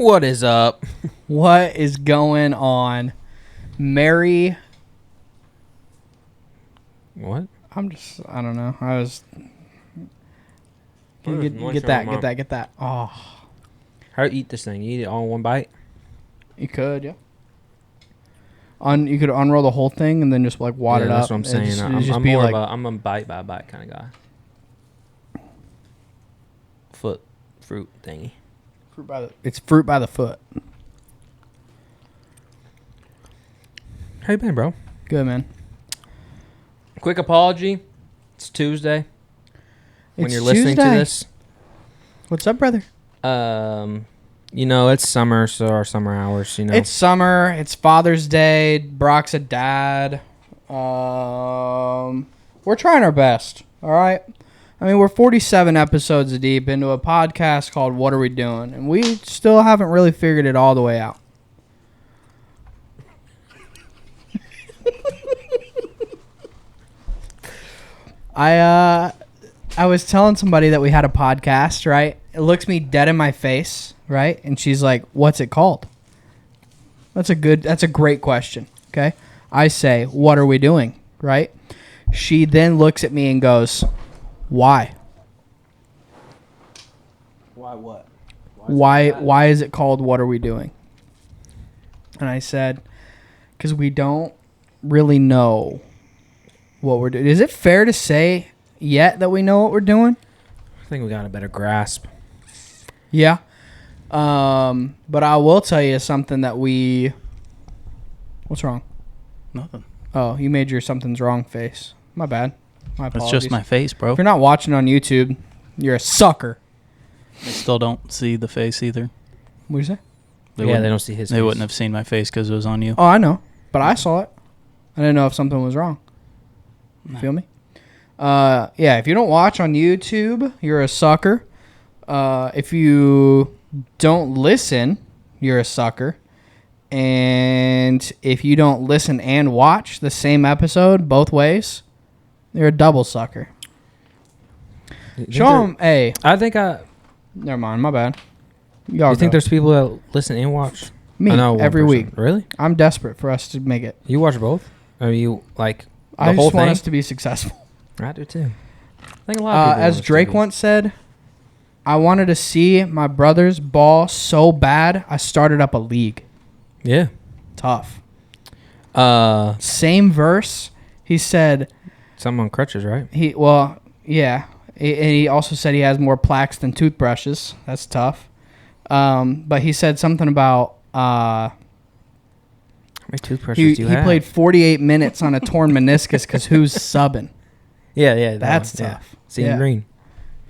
What is up? What is going on? Mary. What? I don't know. I was. What is moisture Get that, on my- get that, get that. Oh, How do you eat this thing? You eat it all in one bite? you could, yeah. You could unroll the whole thing and then just like wad Yeah, it up. that's what I'm saying. It'd just I'm be more like, of a, I'm a bite by bite kind of guy. Fruit thingy. it's fruit by the foot. How you been, bro? Good, man. Quick apology. It's Tuesday when It's you're listening to Tuesday. this. What's up, brother? It's summer, so our summer hours, It's summer. It's Father's Day. Brock's a dad. We're trying our best. All right. I mean, we're 47 episodes deep into a podcast called What Are We Doing? And we still haven't really figured it all the way out. I was telling somebody that we had a podcast, right? It looks me dead in my face, right? And she's like, "What's it called?" That's a great question. Okay. I say, "What are we doing?" Right? She then looks at me and goes, "Why? Why what? Why is it called What Are We Doing?" And I said, "Because we don't really know what we're doing." Is it fair to say yet that we know what we're doing? I think we got a better grasp. Yeah. But I will tell you something that what's wrong? Nothing. Oh, you made your something's wrong face. My bad. My apologies. It's just my face, bro. If you're not watching on YouTube, you're a sucker. I still don't see the face either. What do you say? They wouldn't- don't see his They face. wouldn't have seen my face because it was on you. Oh, I know. But I saw it. I didn't know if something was wrong. No. Feel me? Yeah, if you don't watch on YouTube, you're a sucker. If you don't listen, you're a sucker. And if you don't listen and watch the same episode both ways, you're a double sucker. Show them, hey, I think never mind, my bad. Y'all You think go. there's people that listen and watch? Me I know one every person. week. Really? I'm desperate for us to make it. You watch both? Or you like the I whole just want thing? us to be successful. I do too. I think a lot of people As watch Drake TV. once said, I wanted to see my brother's ball so bad, I started up a league. Yeah. Tough. Uh, Same verse. He said, some on crutches, right? yeah. And he also said he has more plaques than toothbrushes. That's tough. But he said something about How many toothbrushes he do you have? played 48 minutes on a torn meniscus because who's subbing? Yeah, that That's one, yeah. tough. Seeing Yeah. Green.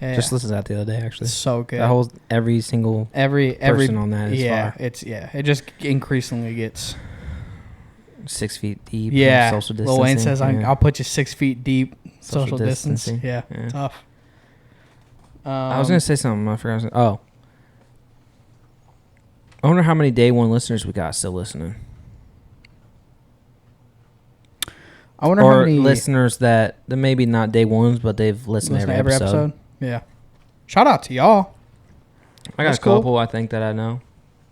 Yeah. Just listened to that the other day, actually. It's so good. That whole every single every person on that is yeah, fire. it just increasingly gets 6 feet deep. yeah. Social distancing. Lil Wayne says yeah. I'll put you 6 feet deep. Social distance. distancing. Yeah, Yeah. tough. I was gonna say something. I forgot. Oh, I wonder how many day one listeners we got still listening, I wonder how or many listeners that maybe not day ones, but they've listened to listen every episode. Yeah. Shout out to y'all. I got That's a cool. couple. I think that I know.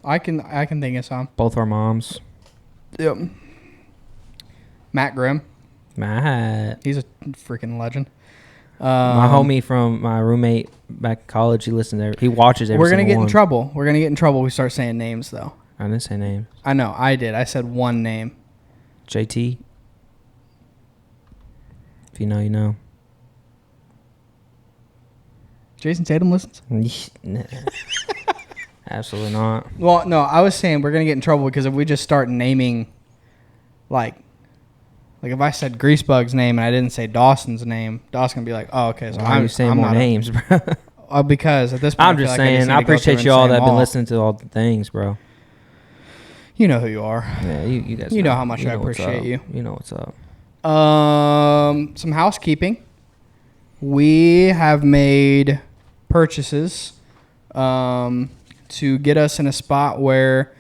I can think of some. Both our moms. Yep. Matt Grimm. Matt, He's a freaking legend. my homie from my roommate back in college. He listens. He watches every. We're gonna single get in one. trouble. We're gonna get in trouble. If we start saying names though. I didn't say names. I know. I did. I said one name. JT. If you know, you know. Jason Tatum listens. Nah. Absolutely not. Well, no, I was saying we're gonna get in trouble because if we just start naming, like if I said Greasebug's name and I didn't say Dawson's name, Dawson's gonna be like, "Oh, okay." So Why are you saying more not names, bro? because at this point, I'm I feel just like saying. need I to go through appreciate and y'all say that them have been all. listening to all the things, bro. You know who you are. Yeah, you guys. You know how much I what's appreciate up. you. You know what's up. Some housekeeping. We have made purchases to get us in a spot where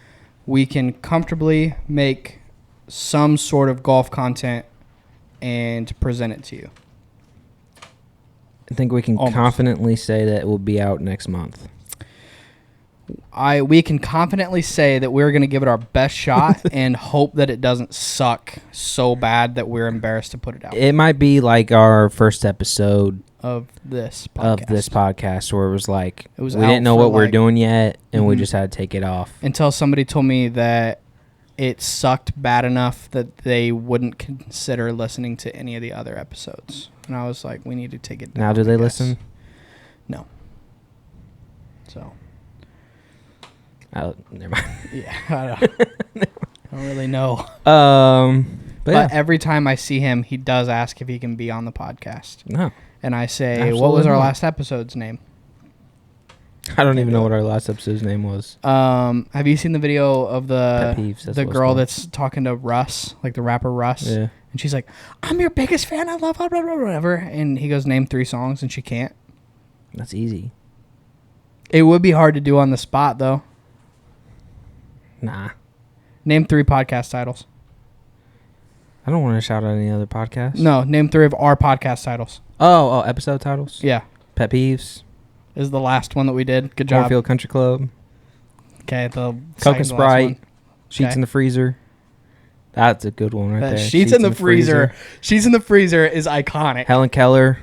we can comfortably make some sort of golf content and present it to you. I think we can Almost. confidently say that it will be out next month. we can confidently say that we're going to give it our best shot and hope that it doesn't suck so bad that we're embarrassed to put it out It might be like our first episode of this podcast. where it was like It was we out didn't know for, what we we're like- doing yet, and we Mhm. just had to take it off. Until somebody told me that it sucked bad enough that they wouldn't consider listening to any of the other episodes. And I was like, we need to take it down. Now, do I they guess. listen? No. So, Oh, never mind. yeah, I don't really know. But But yeah, every time I see him, he does ask if he can be on the podcast. no, And I say, what Absolutely was our not. last episode's name? I don't even know what our last episode's name was. Have you seen the video of Pet peeves. That's the what it's girl called. that's talking to Russ, like the rapper Russ? Yeah. And she's like, I'm your biggest fan. I love blah, blah, blah, whatever. And he goes, name 3 songs, and she can't. That's easy. It would be hard to do on the spot, though. Nah, Name 3 podcast titles. I don't want to shout out any other podcasts. No, name 3 of our podcast titles. Oh, episode titles. Yeah, Pet peeves. is the last one that we did. Good job. Cornfield Country Club. Okay, the Coke and second to last Sprite. one. Sheets Okay. in the freezer. That's a good one right there. Sheets in the freezer. Sheets in the freezer is iconic. Helen Keller.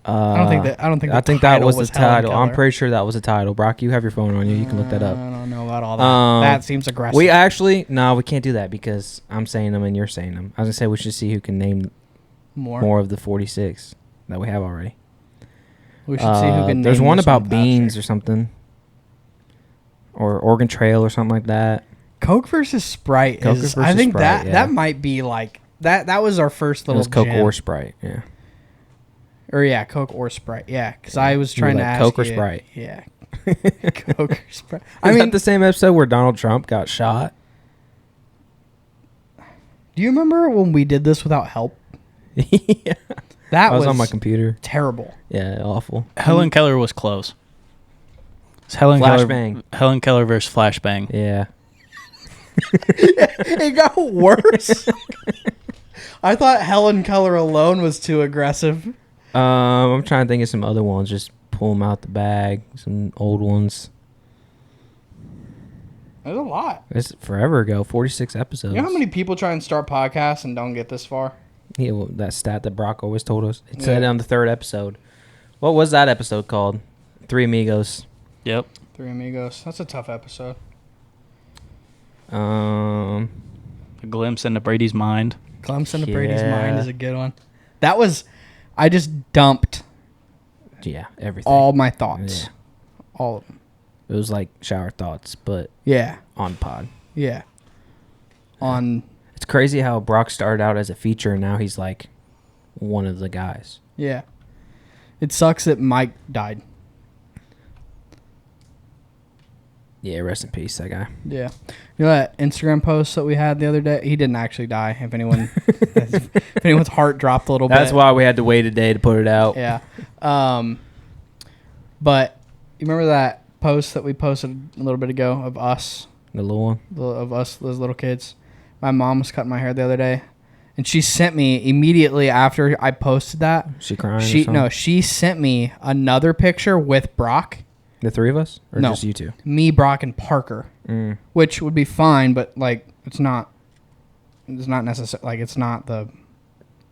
I don't think that. I think that title was the Helen title. I'm Keller. pretty sure that was the title. Brock, you have your phone on you. You can look that up. I don't know about all that. That seems aggressive. We actually we can't do that because I'm saying them and you're saying them. I was gonna say we should see who can name more of the 46 that we have already. We should see who can. There's name one this about faster. beans or something, or Oregon Trail or something like that. Coke versus Sprite. Coke is, versus I think Sprite, that yeah. might be like that. That was our first It little was Coke gem. or Sprite. Yeah. Or yeah, Coke or Sprite. Yeah, because Yeah. I was You were trying to like ask Coke or you- Sprite? Yeah, Coke or Sprite. I I mean, mean, the same episode where Donald Trump got shot. do you remember when we did this without help? Yeah. That I was on my computer. terrible. Yeah, awful. Helen Keller was close. It's Helen Flashbang. Keller. Helen Keller versus Flashbang. Yeah. It got worse. I thought Helen Keller alone was too aggressive. I'm trying to think of some other ones. Just pull them out the bag. Some old ones. There's a lot. It's forever ago. 46 episodes. You know how many people try and start podcasts and don't get this far? Yeah, well, that stat that Brock always told us. It Yeah. said on the 3rd episode. What was that episode called? 3 Amigos. Yep. 3 Amigos. That's a tough episode. A glimpse into Brady's mind. Clemson to Brady's Yeah. mind is a good one. That was, I just dumped Yeah, everything. all my thoughts. Yeah. All of them. It was like shower thoughts, but Yeah. on pod. Yeah. On, It's crazy how Brock started out as a feature and now he's like one of the guys. yeah. It sucks that Mike died. Yeah, rest in peace, that guy. Yeah. You know that Instagram post that we had the other day? He didn't actually die. If anyone, if anyone's heart dropped a little bit. That's why we had to wait a day to put it out. Yeah. But you remember that post that we posted a little bit ago of us, The little one. those little kids? My mom was cutting my hair the other day, and she sent me immediately after I posted that. She crying or something? She sent me another picture with Brock, The 3 of us? Or No. just you two? me, Brock, and Parker, Mm. which would be fine, but like it's not necessary. Like it's not the.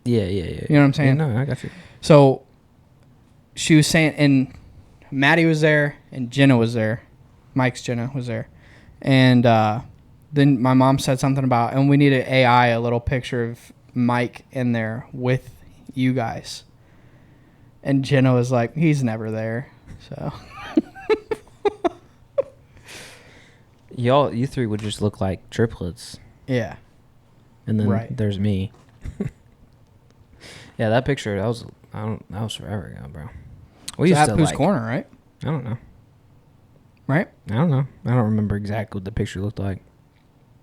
Yeah. You know what I'm saying? Yeah, no, I got you. So she was saying, and Maddie was there, and Jenna was there. Mike's Jenna was there. And then my mom said something about, and we need an AI, a little picture of Mike in there with you guys. And Jenna was like, he's never there. So, You 3 would just look like triplets. yeah. And then Right. there's me. Yeah, that picture, that was forever ago, bro. We So used at to Pooh's like, Corner, right? I don't know. Right? I don't know. I don't remember exactly what the picture looked like.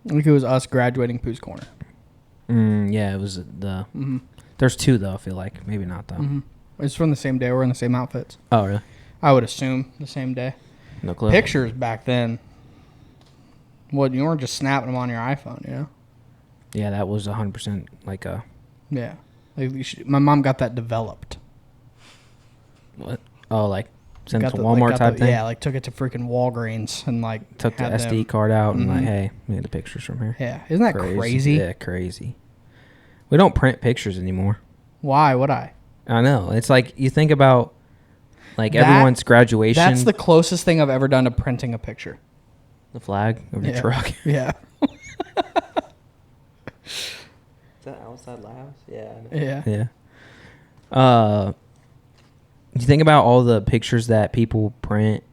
I think it was us graduating Pooh's Corner. Yeah, it was the. Mm-hmm. There's 2 though. I feel like maybe not though. Mm-hmm. It's from the same day. We're in the same outfits. Oh really? I would assume the same day. No clue. Pictures back then. What, you weren't just snapping them on your iPhone, you know? Yeah, that was 100% like a Yeah. Like my mom got that developed. what? Oh, like sent it to Walmart type thing. Yeah, like took it to freaking Walgreens and like took the SD card out and like, hey, we had the pictures from here. Yeah, isn't that crazy? Yeah, crazy. We don't print pictures anymore. Why would I? I know. It's like you think about like everyone's graduation. That's the closest thing I've ever done to printing a picture. The flag of your truck. Yeah. Is that Outside Labs? Yeah. Yeah. Yeah. You think about all the pictures that people print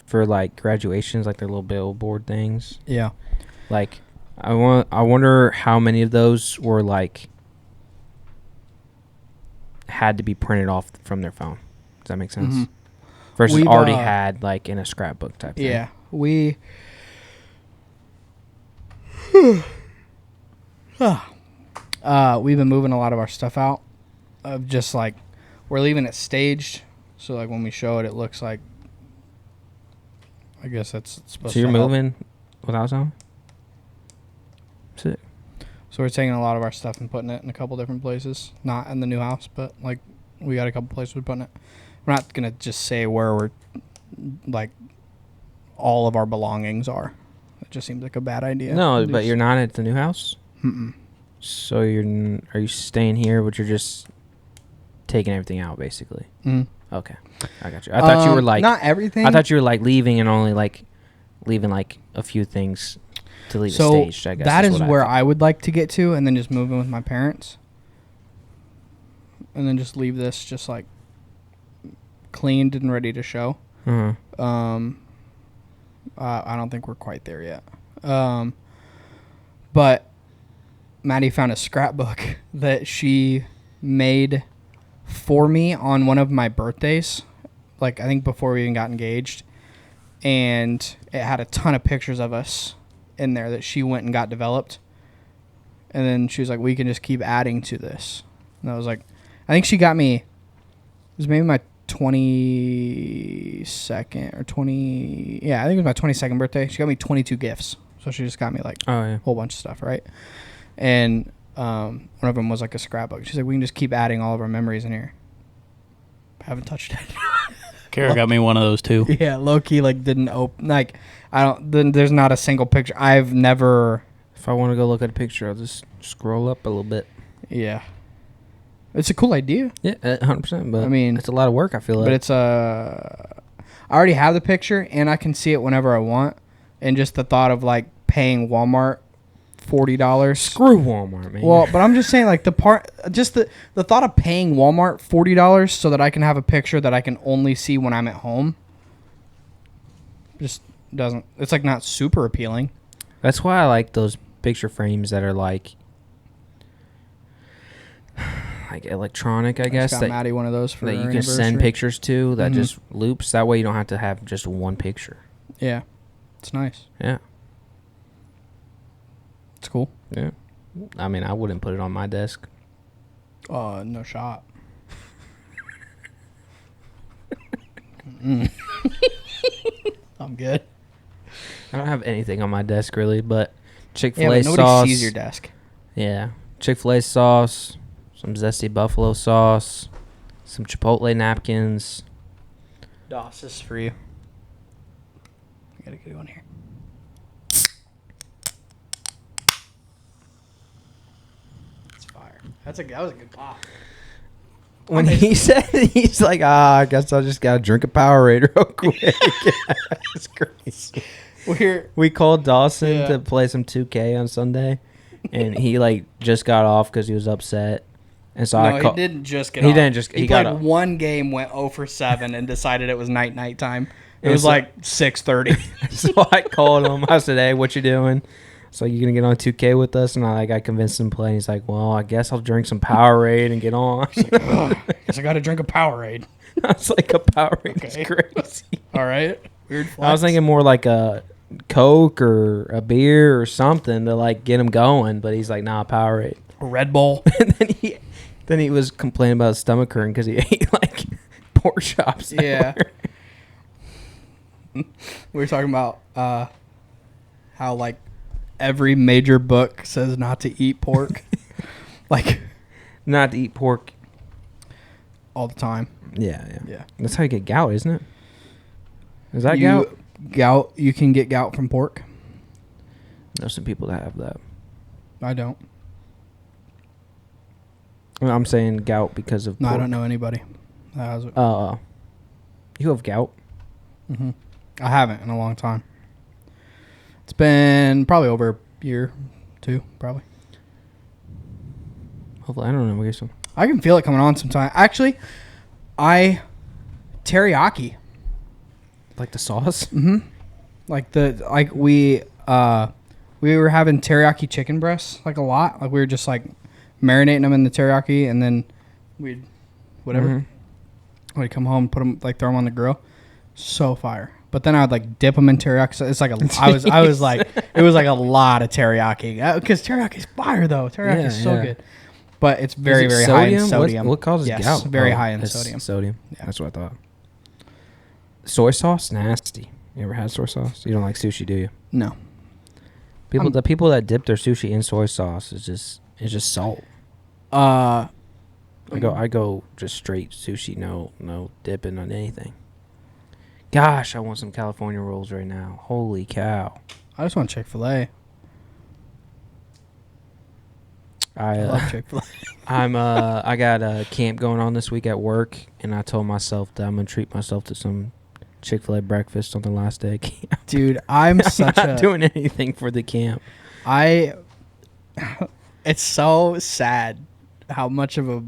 for like graduations, like their little billboard things. Yeah. Like, I wonder how many of those were like had to be printed off from their phone. Does that make sense? Mm-hmm. Versus already had like in a scrapbook type thing. Yeah. We've been moving a lot of our stuff out of just like we're leaving it staged, so like when we show it, it looks like. I guess that's supposed to. So you're moving without sound? Sick. So we're taking a lot of our stuff and putting it in a couple different places, not in the new house, but like we got a couple places we're putting it. We're not gonna just say where we're like all of our belongings are. It just seems like a bad idea. No, but you're not at the new house. Mm-mm. So are you staying here, but you're just taking everything out, basically? Mm. Okay, I got you. I thought you were like not everything. I thought you were like leaving and only like leaving like a few things to leave so staged. I guess that is where I would like to get to, and then just move in with my parents, and then just leave this just like cleaned and ready to show. Uh-huh. I don't think we're quite there yet. But Maddie found a scrapbook that she made for me on one of my birthdays, like I think before we even got engaged, and it had a ton of pictures of us in there that she went and got developed, and then she was like, we can just keep adding to this. And I was like, I think she got me, it was maybe my 22nd or 20, yeah, I think it was my 22nd birthday. She got me 22 gifts, so she just got me like a whole bunch of stuff, right? And one of them was like a scrapbook. She's like, we can just keep adding all of our memories in here. Haven't touched it. Kara got me one of those too. Yeah, low key like didn't open. Like there's not a single picture. I've never. If I want to go look at a picture, I'll just scroll up a little bit. Yeah, it's a cool idea. Yeah, 100%. But I mean, it's a lot of work. I feel like. But it's I already have the picture and I can see it whenever I want. And just the thought of like paying Walmart $40. Screw Walmart, man. Well, but I'm just saying, like the thought of paying Walmart $40 so that I can have a picture that I can only see when I'm at home. Just doesn't. It's like not super appealing. That's why I like those picture frames that are like electronic, I guess. I got Maddie one of those for that her you can send pictures to that just loops. That way you don't have to have just one picture. Yeah, it's nice. Yeah. It's cool. Yeah. I mean, I wouldn't put it on my desk. No shot. I'm good. I don't have anything on my desk really, but Chick-fil-A but sauce. Nobody sees your desk. Yeah. Chick-fil-A sauce, some zesty buffalo sauce, some Chipotle napkins. DOS is for you. I got a good one here. That was a good pop. When he said he's like, I guess I just gotta drink a Powerade real quick. It's crazy. We called Dawson to play some 2K on Sunday, and he like just got off because he was upset. And so he didn't just get off. He didn't just. He got played off. one game, went 0 for 7, and decided it was night time. It was like 6:30. So I called him. I said, "Hey, what you doing?" So you gonna get on 2K with us? And I convinced him to play. And he's like, well, I guess I'll drink some Powerade and get on. I guess I got to drink a Powerade. I was like, a Powerade is crazy. All right. Weird flex. I was thinking more like a Coke or a beer or something to like get him going. But he's like, nah, Powerade. A Red Bull. And then he was complaining about his stomach hurting because he ate like pork chops. Yeah. We were talking about how like every major book says not to eat pork. Like not to eat pork all the time. Yeah. That's how you get gout, isn't it? Is that gout? Gout. You can get gout from pork. There's some people that have that. I don't. I'm saying gout because of No, pork. I don't know anybody that has it. You have gout? Mm-hmm. I haven't in a long time. It's been probably over a year, 2, probably. Hopefully, I don't know. We get some. I can feel it coming on sometime. Actually, teriyaki. Like the sauce? Mm-hmm. We were having teriyaki chicken breasts like a lot. Like we were just like marinating them in the teriyaki, and then we'd we'd come home, put them like throw them on the grill. So fire. But then I would like dip them in teriyaki. So it's like I was like it was like a lot of teriyaki because teriyaki is fire though. Teriyaki is so good, but it's very very high in sodium. What causes gout? Very high in sodium. Sodium. Yeah. That's what I thought. Soy sauce, nasty. You ever had soy sauce? You don't like sushi, do you? No. The people that dip their sushi in soy sauce is just salt. I I go just straight sushi, no dipping on anything. Gosh, I want some California rolls right now. Holy cow! just want Chick-fil-A. I love Chick-fil-A. I got a camp going on this week at work, and I told myself that I'm gonna treat myself to some Chick-fil-A breakfast on the last day of camp. Dude, I'm not doing anything for the camp. It's so sad how much of a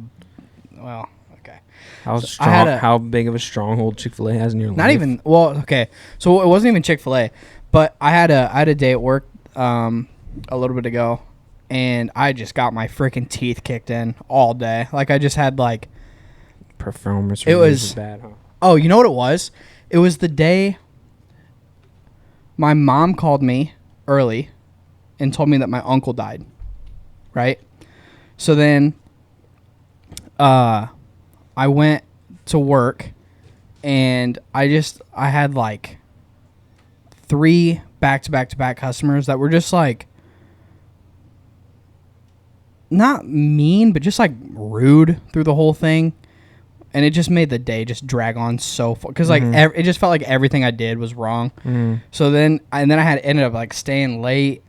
okay. How big of a stronghold Chick-fil-A has in your life? Not even okay. So it wasn't even Chick-fil-A, but I had a day at work a little bit ago, and I just got my freaking teeth kicked in all day. Like I just had like performance. It was bad, huh? Oh, you know what it was? It was the day my mom called me early and told me that my uncle died. Right? So then I went to work, and I had like 3 back-to-back customers that were just like not mean, but just like rude through the whole thing. And it just made the day just drag on so far. Because like it just felt like everything I did was wrong. So then I ended up like staying late.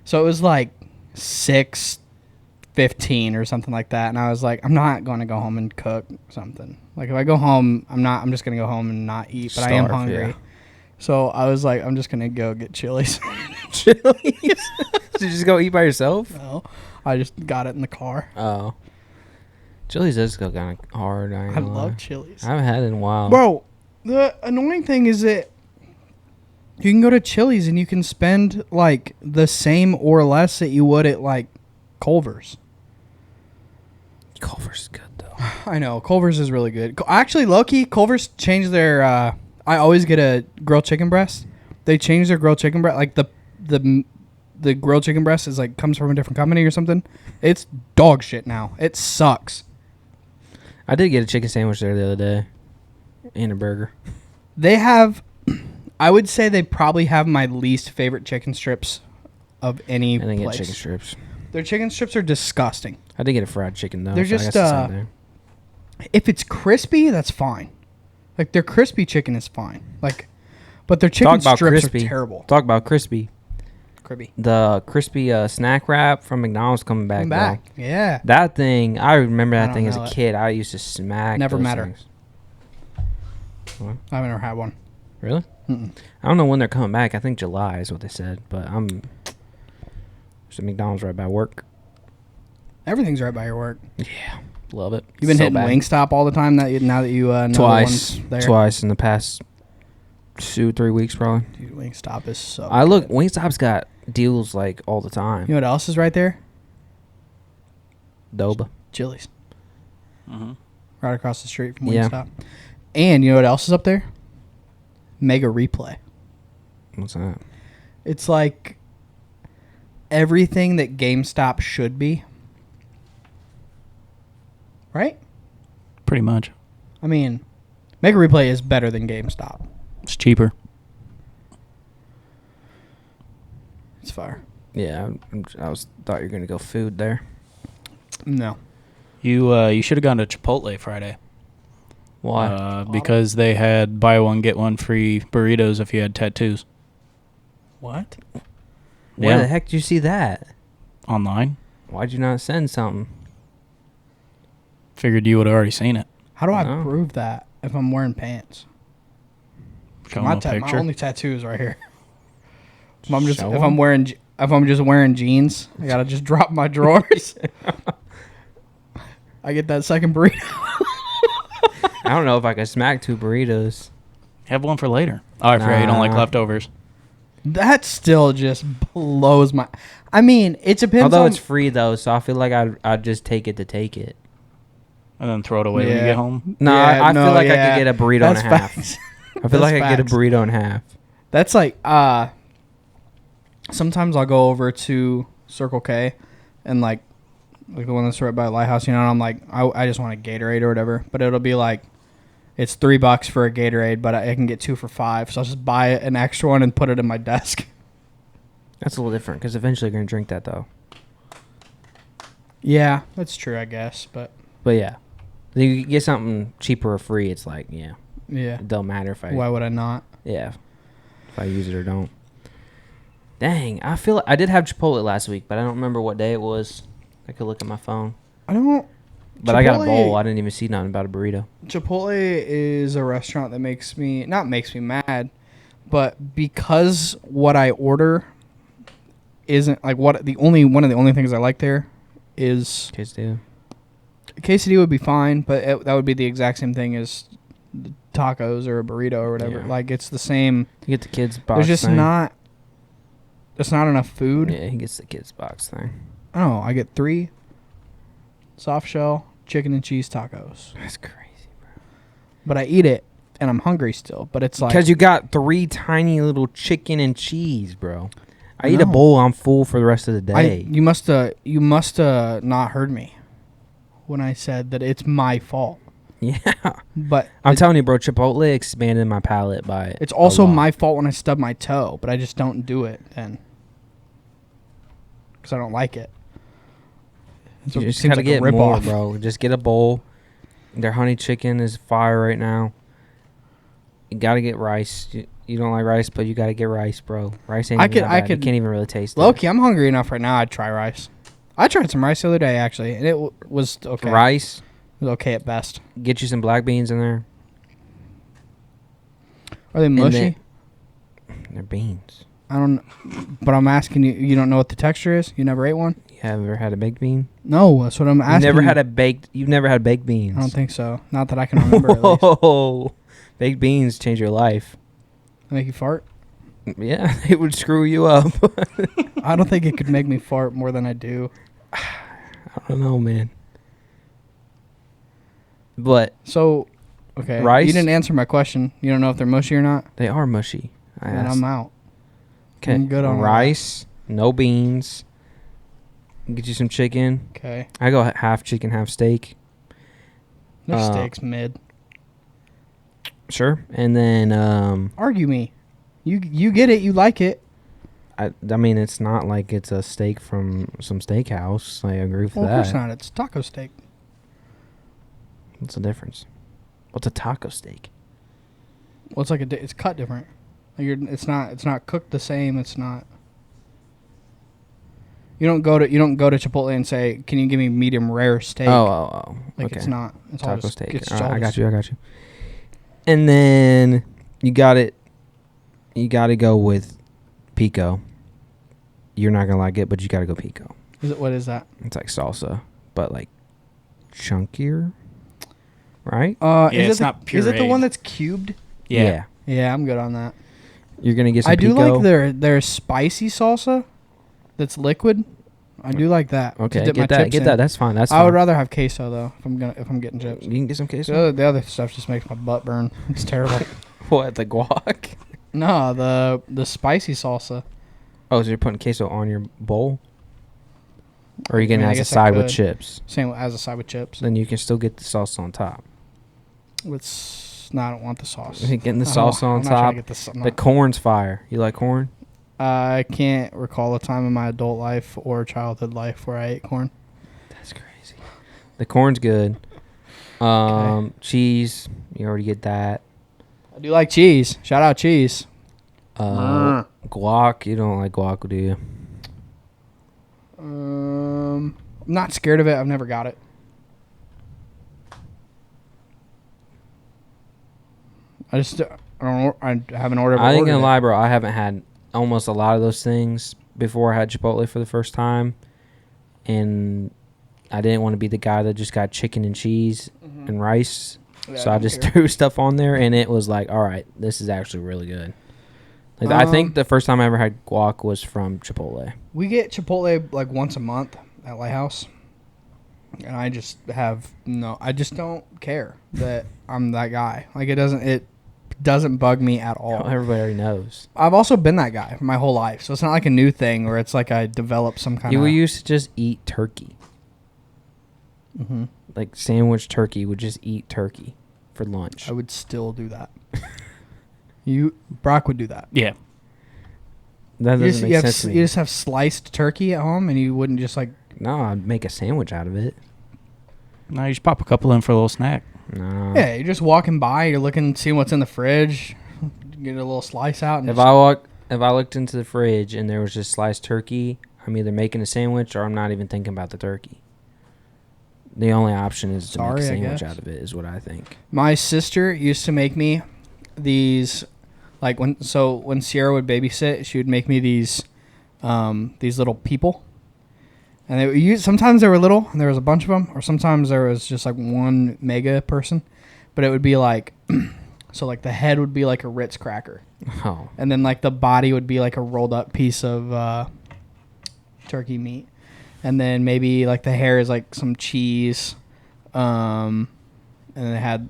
So it was like 6:15 or something like that. And I was like, I'm not going to go home and cook something. Like if I go home, I'm just going to go home and not eat. But I am hungry. Yeah. So I was like, I'm just going to go get Chili's. Chili's? Did you just go eat by yourself? No. I just got it in the car. Oh. Chili's does go kind of hard. I love Chili's. I haven't had it in a while. Bro, the annoying thing is that you can go to Chili's and you can spend like the same or less that you would at like Culver's. Culver's is good though. I know. Culver's is really good. Actually, low-key, Culver's changed their... I always get a grilled chicken breast. They changed their grilled chicken breast. Like the grilled chicken breast is like comes from a different company or something. It's dog shit now. It sucks. I did get a chicken sandwich there the other day. And a burger. They have... I would say they probably have my least favorite chicken strips of any place. I didn't get chicken strips. Their chicken strips are disgusting. I did get a fried chicken though. They're just if it's crispy, that's fine. Like their crispy chicken is fine. Like, but their chicken strips are terrible. Talk about crispy. Crispy. The crispy snack wrap from McDonald's coming back. Bro. Yeah. That thing, I remember that thing as a kid. I used to smack. Never those met her. things. What? I've never had one. Really? Mm-mm. I don't know when they're coming back. I think July is what they said. But there's a McDonald's right by work. Everything's right by your work. Yeah, love it. You've been hitting Wingstop all the time. Now that you know twice there. Twice in the past 2-3 weeks probably. Dude, Wingstop is so. Wingstop's got deals like all the time. You know what else is right there? Doba. Chili's. Mm-hmm. Right across the street from Wingstop. And you know what else is up there? Mega Replay. What's that? It's like everything that GameStop should be. Right? Pretty much. I mean, Mega Replay is better than GameStop. It's cheaper. It's fire. Yeah, thought you were gonna go food there. No. You should have gone to Chipotle Friday. Why? Because they had buy one get one free burritos if you had tattoos What? Where Yeah. the heck did you see that? online. Why'd you not send something? Figured you would have already seen it. How do I No. prove that if I'm wearing pants? Show My, them a my picture. only tattoo is right here. If I'm just Show if 'em. I'm wearing if I'm just wearing jeans, I gotta just drop my drawers. I get that second burrito. I don't know if I could smack 2 burritos. Have one for later. Oh, I forgot you don't like Nah. leftovers. That still just blows my. I mean, it depends. Although on, it's free though, so I feel like I'd just take it to take it. And then throw it away when you Yeah. get home. No, Yeah, I feel no, like I yeah. could get a burrito That's and a half. facts. I feel like I That's could get a facts. burrito and a half. That's like sometimes I'll go over to Circle K and like the one that's right by Lighthouse, and I'm like, I just want a Gatorade or whatever, but it'll be like it's $3 for a Gatorade, but I can get 2 for $5, so I'll just buy an extra one and put it in my desk. That's a little different because eventually you're gonna drink that though. Yeah, that's true, I guess, but But yeah, you get something cheaper or free. It's like yeah, yeah, it don't matter if I why would I not? if I use it or don't. Dang, I feel I did have Chipotle last week, but I don't remember what day it was. I could look at my phone. I don't. But I got a Chipotle- bowl. I didn't even see nothing about a burrito. Chipotle is a restaurant that makes me not makes me mad, but because what I order isn't like what the only one of the only things I like there is Kids do. quesadilla would be fine, but that would be the exact same thing as tacos or a burrito or whatever. Yeah. Like it's the same. You get the kids box. There's just thing. not. There's not enough food. Yeah, he gets the kids box thing. Oh, I get 3 soft shell chicken and cheese tacos, That's crazy. but I eat it and I'm hungry still. But it's like Because you got 3 tiny little chicken and cheese, bro. I eat a No. bowl. I'm full for the rest of the day. you must not heard me when I said that it's my fault. yeah. But I'm telling you, bro. Chipotle expanded my palate by. it's also a lot. my fault when I stub my toe, but I just don't do it then because I don't like it. So You it just seems gotta like a get more, ripoff. bro. Just get a bowl. Their honey chicken is fire right now. You gotta get rice. You don't like rice, but you gotta get rice, bro. Rice ain't. I even could- that I bad. could- You can't even really taste it. Loki, I'm hungry enough right now. I'd try rice. I tried some rice the other day actually, and it was okay. Rice. It was okay at best. Get you some black beans in there. Are they mushy? then- They're beans. I don't. But I'm asking you. You don't know what the texture is. You never ate one. You have ever had a baked bean? No, that's what I'm asking. You've never you. had a baked. You've never had baked beans. I don't think so. Not that I can remember. At least. Whoa. Baked beans change your life. They make you fart. Yeah, it would screw you up. I don't think it could make me fart more than I do. I don't know, man. But So, okay. Rice? You didn't answer my question. You don't know if they're mushy or not. they are mushy. I And asked. I'm out. Okay, I'm good on rice, no beans. Get you some chicken. Okay. I go half chicken, half steak. Their Uh, steak's mid. Sure. And then Argue me. You get it. You like it. I mean it's not like it's a steak from some steakhouse. I agree with Well, of that. course not. It's taco steak. What's the difference? What's a taco steak? Well, it's like it's cut different. Like it's not cooked the same. It's not. You don't go to Chipotle and say, "Can you give me medium rare steak?" Oh. Like Okay. it's not. It's all Taco just, steak. It's All right, all I got just- you. And then you got it. You got to go with pico. You're not gonna like it, but you got to go pico. What is that? It's like salsa, but like chunkier, right? Yeah, is it's it not Is it the pureed. one that's cubed? Yeah. Yeah, I'm good on that. You're gonna get some I do pico. like their spicy salsa, that's liquid. I do like that. to Okay, dip my get that. chips Get in. that. That's fine. That's I fine. would rather have queso though if I'm getting chips. You can get some queso. The other stuff just makes my butt burn. It's terrible. What, the guac? No, the spicy salsa. Oh, so you're putting queso on your bowl? Or are you I getting mean, I it as a guess I side with could. chips? Same as a side with chips. Then you can still get the sauce on top. No, I don't want the sauce. You're getting the I sauce don't- on I'm not trying top. to get the sa- The not- corn's fire. You like corn? I can't recall a time in my adult life or childhood life where I ate corn. That's crazy. The corn's good. Cheese. You already get that. I do like cheese. Shout out cheese. Guac. You don't like guac, do you? I'm not scared of it. I've never got it. I haven't ordered. I ain't gonna lie, bro. I haven't had almost a lot of those things before I had Chipotle for the first time, and I didn't want to be the guy that just got chicken and cheese and rice. Yeah, So I just threw stuff on there, and it was like, all right, this is actually really good. Like, I think the first time I ever had guac was from Chipotle. We get Chipotle like once a month at Lighthouse, and I just don't care that I'm that guy. Like it doesn't bug me at all. Everybody already knows. I've also been that guy my whole life, so it's not like a new thing where it's like I developed some kind of. You used to just eat turkey. Mm-hmm. Like sandwich turkey would just eat turkey for lunch. I would still do that. Brock would do that. Yeah. That doesn't make sense to me. You just have sliced turkey at home, and you wouldn't just like. No, I'd make a sandwich out of it. No, you just pop a couple in for a little snack. No. Yeah, you're just walking by, you're looking, seeing what's in the fridge, get a little slice out. And If I looked into the fridge and there was just sliced turkey, I'm either making a sandwich or I'm not even thinking about the turkey. The only option is to make a sandwich out of it, is what I think. My sister used to make me these, like when Sierra would babysit, she would make me these little people. And sometimes they were little, and there was a bunch of them, or sometimes there was just like one mega person. But it would be like, so like the head would be like a Ritz cracker. Oh. And then like the body would be like a rolled up piece of turkey meat. And then maybe like the hair is like some cheese. And they had,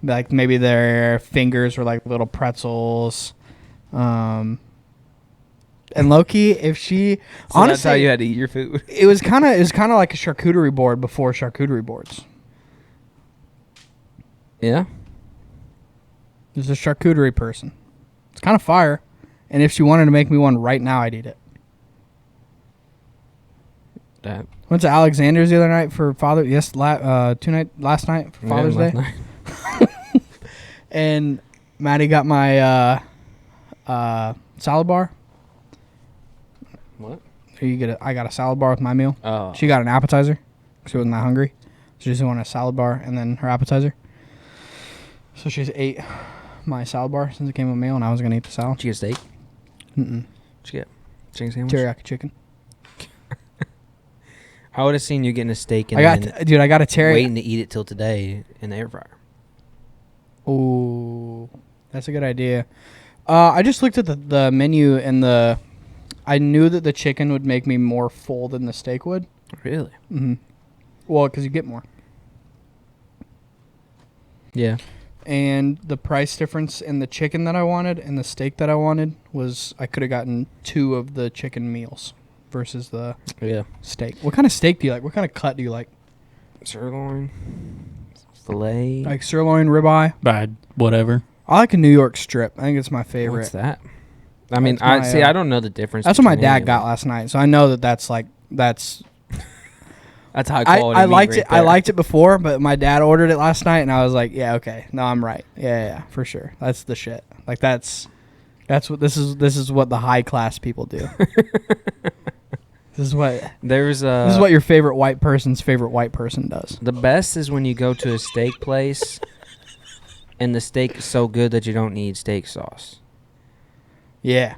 like maybe their fingers were like little pretzels. And Loki, if she So honestly, that's how you had to eat your food. it was kind of like a charcuterie board before charcuterie boards. Yeah. There's a charcuterie person. It's kind of fire, and if she wanted to make me one right now, I'd eat it. Went to Alexander's the other night for last night for Father's Day, and Maddie got my salad bar. What? I got a salad bar with my meal. Oh. She got an appetizer. She wasn't that hungry. She just wanted a salad bar and then her appetizer. So she just ate my salad bar since it came with a meal, and I was going to eat the salad. Did you get steak? Mm-mm. Did you get chicken sandwich? Teriyaki chicken. I would have seen you getting a steak and I got a teriyaki. waiting to eat it till today in the air fryer. Ooh, that's a good idea. I just looked at the menu, and I knew that the chicken would make me more full than the steak would. Really? Mm-hmm. Well, because you get more. Yeah. And the price difference in the chicken that I wanted and the steak that I wanted was I could have gotten 2 of the chicken meals versus the steak. What kind of steak do you like? What kind of cut do you like? Sirloin, filet. Like sirloin, ribeye? Whatever. I like a New York strip. I think it's my favorite. What's that? I mean, That's I don't know the difference. That's what my between dad any of got them. last night, so I know that's high quality. I liked meat it. I liked it before, but my dad ordered it last night, and I was like, "Yeah, okay, no, I'm right. Yeah, for sure. That's the shit. Like that's what this is what the high class people do. This is what your favorite white person's favorite white person does. The best is when you go to a steak place, and the steak is so good that you don't need steak sauce. Yeah,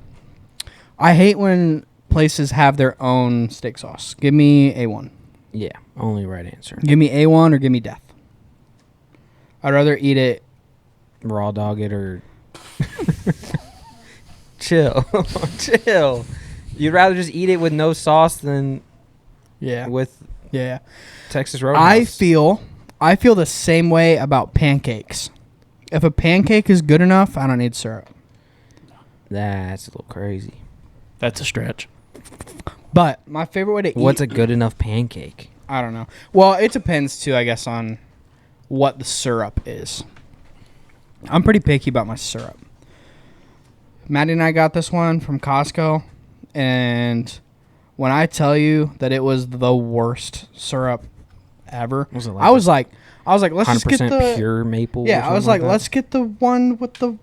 I hate when places have their own steak sauce. Give me A1. Yeah, only right answer. Give me A1 or give me death. I'd rather eat it Raw dog it or chill. Chill. You'd rather just eat it with no sauce than with Texas Roadhouse. I feel the same way about pancakes. If a pancake is good enough, I don't need syrup. That's a little crazy. That's a stretch. But my favorite way to eat... What's a good enough pancake? I don't know. Well, it depends, too, I guess, on what the syrup is. I'm pretty picky about my syrup. Maddie and I got this one from Costco, and when I tell you that it was the worst syrup ever. Was it I was like, let's just get 100% the pure maple. Yeah, or I was something like, that? let's get the one with the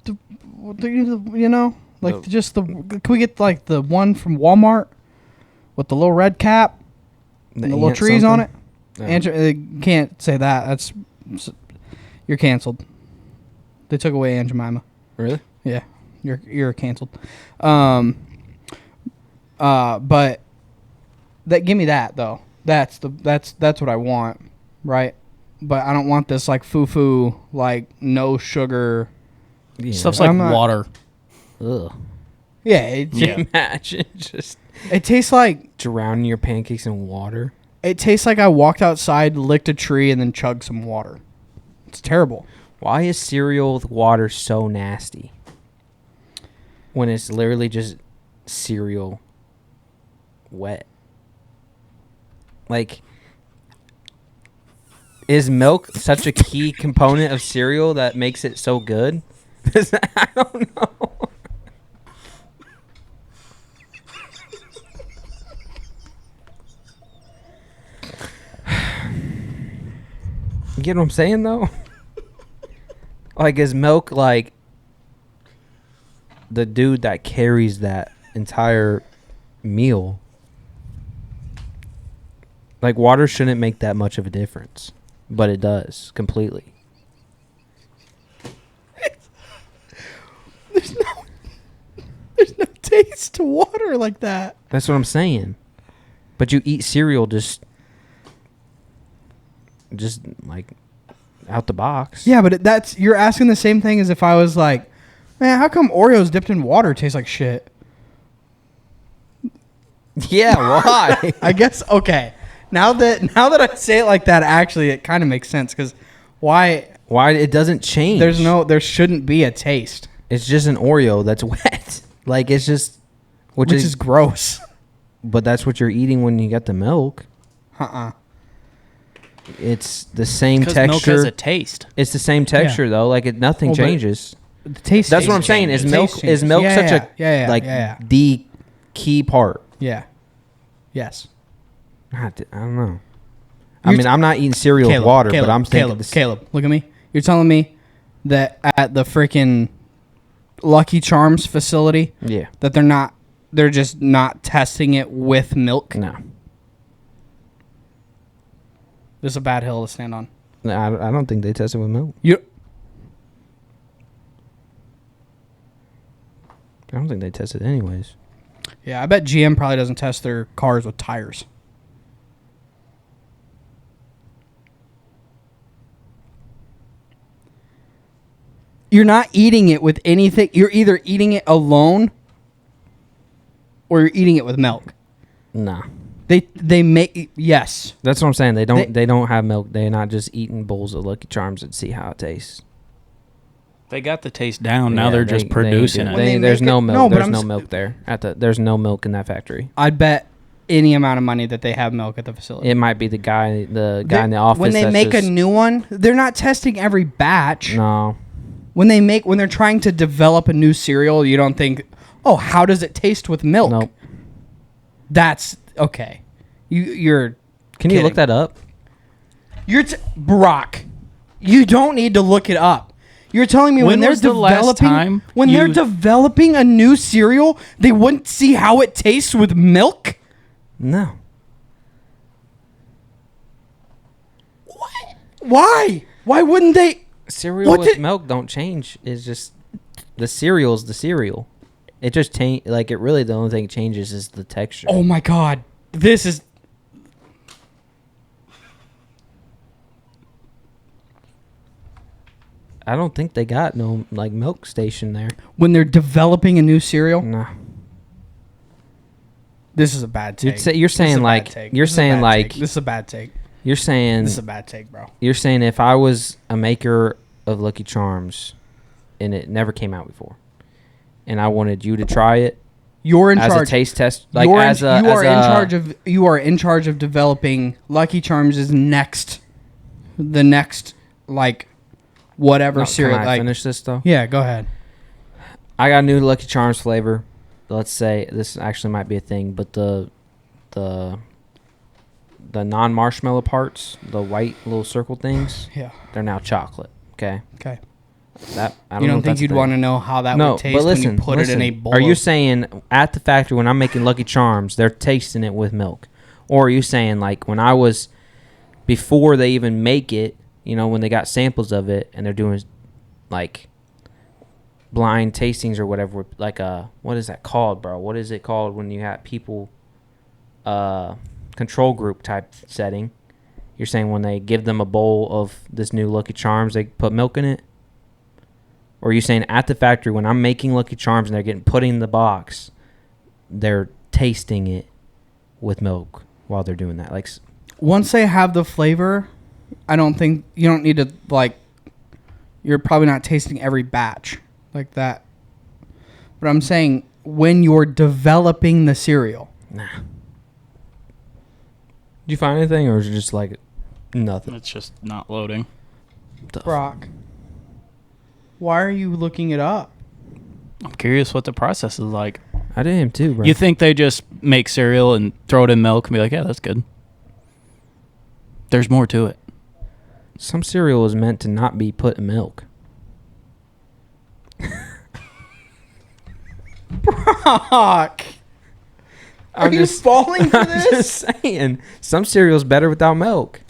you know, like The- just the. Can we get like the one from Walmart with the little red cap and the little ant trees on it? something? No. Can't say that. That's you're canceled. They took away Aunt Jemima. Really? Yeah, you're canceled. But that give me that though. That's what I want, right? But I don't want this like foo like no sugar. Yeah. Stuff's like I'm not- water. Ugh. Yeah, it, Yeah. Imagine just it tastes like drowning your pancakes in water. I walked outside, licked a tree, and then chugged some water. It's terrible. Why is cereal with water so nasty? When it's literally just cereal wet. Like, is milk such a key component of cereal that makes it so good? I don't know. You get what I'm saying, though? Like, is milk like the dude that carries that entire meal? Like, water shouldn't make that much of a difference, but it does completely. There's no taste to water like that. That's what I'm saying. But you eat cereal just like out the box. Yeah, but that's you're asking the same thing as if I was like, man, how come Oreos dipped in water taste like shit? Yeah, why? I guess okay. Now that I say it like that, actually, it kind of makes sense because why? Why it doesn't change? There shouldn't be a taste, It's just an Oreo that's wet. Like, it's just which is gross. but that's what you're eating when you get the milk. It's the same Because milk texture. has a taste. It's the same texture though. Like nothing Well, but changes. The taste. That's what I'm changes. saying. Is The milk taste is changes. milk Yeah, such yeah, a yeah, like yeah. the key part? Yeah. Yes. I don't know. I mean, I'm not eating cereal with water, but I'm thinking Caleb, look at me. You're telling me that at the freaking Lucky Charms facility Yeah. that they're just not testing it with milk? No. This is a bad hill to stand on. I don't think they test it with milk. You I don't think they test it anyways. Yeah, I bet GM probably doesn't test their cars with tires. You're not eating it with anything. You're either eating it alone or you're eating it with milk. Nah. They make yes. That's what I'm saying. They don't have milk. They're not just eating bowls of Lucky Charms and see how it tastes. They got the taste down. Now Yeah, they're just producing When it. they There's make no it- milk. no, but There's I'm no s- milk there. There's no milk in that factory. I'd bet any amount of money that they have milk at the facility. It might be the guy in the office. When they that's make a just- new one, they're not testing every batch. No. When they're trying to develop a new cereal, you don't think, oh, how does it taste with milk? Nope. That's okay. You're. Can you kidding. look that up? Brock. You don't need to look it up. You're telling me when When they're was the last time they're you- developing a new cereal, they wouldn't see how it tastes with milk? No. Why? Why wouldn't they? Cereal What with did- milk don't change. It's just the cereal's the cereal. It just like it really the only thing it changes is the texture. Oh my god. This is I don't think they got no like milk station there. when they're developing a new cereal. No. This is a bad take. You're This is saying a like bad take. you're This is a saying bad like take. This is a bad take. you're saying This is a bad take, bro. you're saying if I was a maker of Lucky Charms and it never came out before and I wanted you to try it You're in as charge. a taste test like you as a are as in a- charge of developing Lucky Charms is the next like whatever No, cereal. can I Like, finish this though? yeah, go ahead. I got a new Lucky Charms flavor. Let's say this actually might be a thing, but the the non-marshmallow parts, the white little circle things, Yeah. they're now chocolate. Okay. Okay. That I You don't know if think that's a you'd thing. want to know how that No, would taste but listen, when you put it in a bowl? Are you of- saying at the factory when I'm making Lucky Charms, they're tasting it with milk? Or are you saying like when I was, before they even make it, you know, when they got samples of it and they're doing like blind tastings or whatever, like what is that called, bro? What is it called when you have people, control group type setting? You're saying when they give them a bowl of this new Lucky Charms, they put milk in it? Or are you saying at the factory when I'm making Lucky Charms and they're getting put in the box, they're tasting it with milk while they're doing that? Like, Once they have the flavor, I don't think you don't need to like. You're probably not tasting every batch like that. But I'm saying when you're developing the cereal, nah. Did you find anything, or is it just like nothing? It's just not loading. Brock, why are you looking it up? I'm curious what the process is like. I am too, bro. You think they just make cereal and throw it in milk and be like, yeah, that's good? There's more to it. Some cereal is meant to not be put in milk. Brock, are I'm you just- falling for I'm this? just saying, some cereal's better without milk.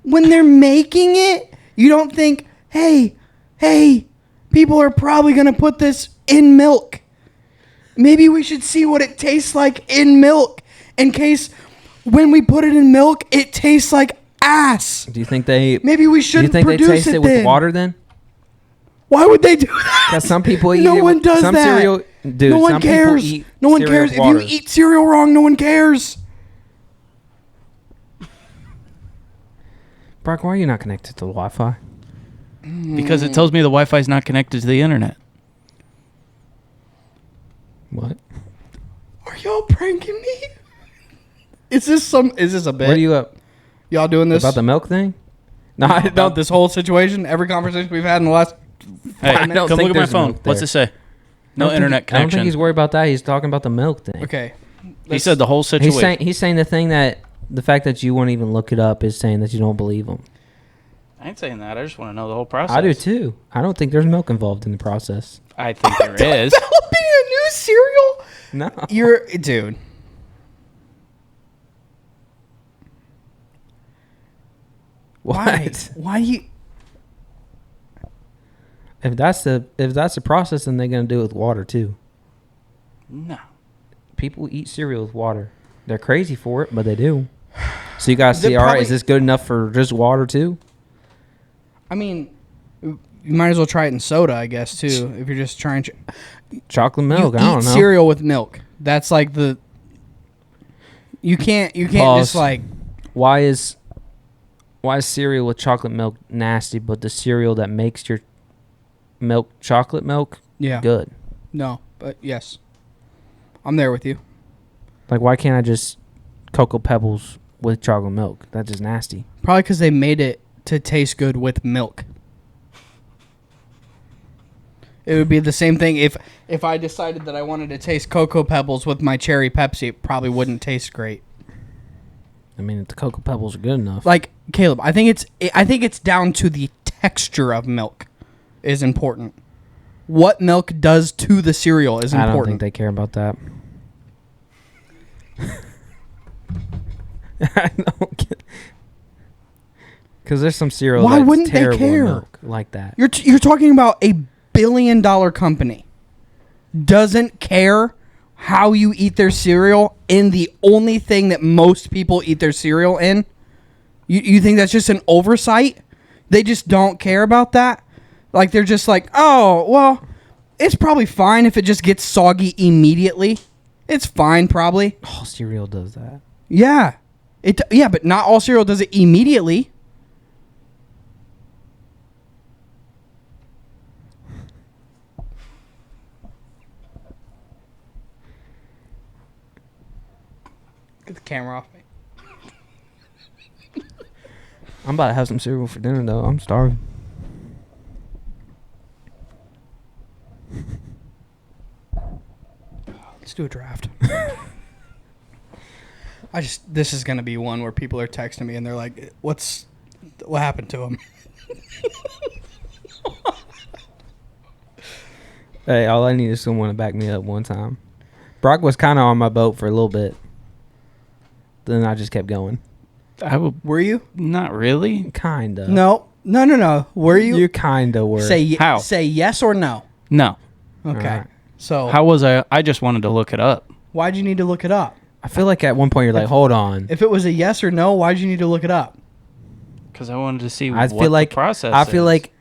When they're making it, you don't think, hey, people are probably going to put this in milk. Maybe we should see what it tastes like in milk in case when we put it in milk, it tastes like ass. Do you think they? Maybe we Do you shouldn't think they produce taste it then. with water then? Why would they do that? Because some people eat no it one with, does some that. cereal. Dude, no one some people cares. eat No one cereal cares. with If water. you eat cereal wrong, no one cares. Brock, why are you not connected to the Wi-Fi? Because it tells me the Wi-Fi is not connected to the internet. What? Are y'all pranking me? Is this a bit? What are you up Y'all doing this about the milk thing? No, I about don't. this whole situation? Every conversation we've had in the last Hey, I don't come think look at my there's phone. milk What's there. it say? No I don't internet think, I don't think connection. he's worried about that. He's talking about the milk thing. Okay. He said the whole situation. He's saying the thing that the fact that you won't even look it up is saying that you don't believe him. I ain't saying that. I just want to know the whole process. I do too. I don't think there's milk involved in the process. I think there is. Developing a new cereal? No. You're dude. Why? What? Why you If that's the process, then they're gonna do it with water too. No. People eat cereal with water. They're crazy for it, but they do. So you guys They're see, all right, probably- is this good enough for just water too? I mean, you might as well try it in soda, I guess, too. If you're just trying to Chocolate milk? you I don't eat know. cereal with milk. That's like the you can't just Pause. like Why is cereal with chocolate milk nasty, but the cereal that makes your milk chocolate milk yeah. good? No, but yes. I'm there with you. Like, why can't I just Cocoa Pebbles with chocolate milk? That's just nasty. Probably because they made it to taste good with milk. It would be the same thing if I decided that I wanted to taste Cocoa Pebbles with my cherry Pepsi. It probably wouldn't taste great. I mean, if the Cocoa Pebbles are good enough. Like Caleb, I think it's down to the texture of milk is important. What milk does to the cereal is I important. don't think they care about that. I don't get. Because there's some cereal Why that's wouldn't they terrible in care? milk like that. You're talking about a $1 billion company doesn't care how you eat their cereal in the only thing that most people eat their cereal in. You think that's just an oversight? They just don't care about that? Like they're just like, "Oh, well, it's probably fine if it just gets soggy immediately. It's fine probably." All cereal does that. Yeah. But not all cereal does it immediately. Get the camera off me. I'm about to have some cereal for dinner, though. I'm starving. Let's do a draft. This is gonna be one where people are texting me and they're like, what happened to him? Hey, all I need is someone to back me up one time. Brock was kind of on my boat for a little bit. Then I just kept going. Were you? Not really. Kinda. No. Were you? You kinda were. How? Say yes or no. No. Okay. Right. So How was I? I just wanted to look it up. why'd you need to look it up? I feel like at one point you're like, hold on. If it was a yes or no, why'd you need to look it up? Because I wanted to see I what feel like the process I feel is. like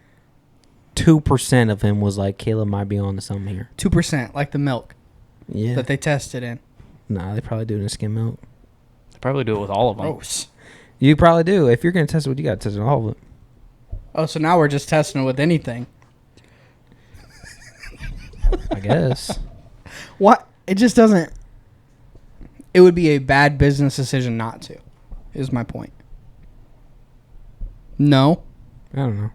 2% of him was like, Caleb might be on to something here. 2%, like the milk Yeah. that they tested in. Nah, they probably do it in skim milk. They probably do it with all of them. Gross. You probably do. If you're gonna test it, you gotta test it all of it. Oh, so now we're just testing it with anything. I guess. What? It just doesn't. It would be a bad business decision not to, is my point. No? I don't know.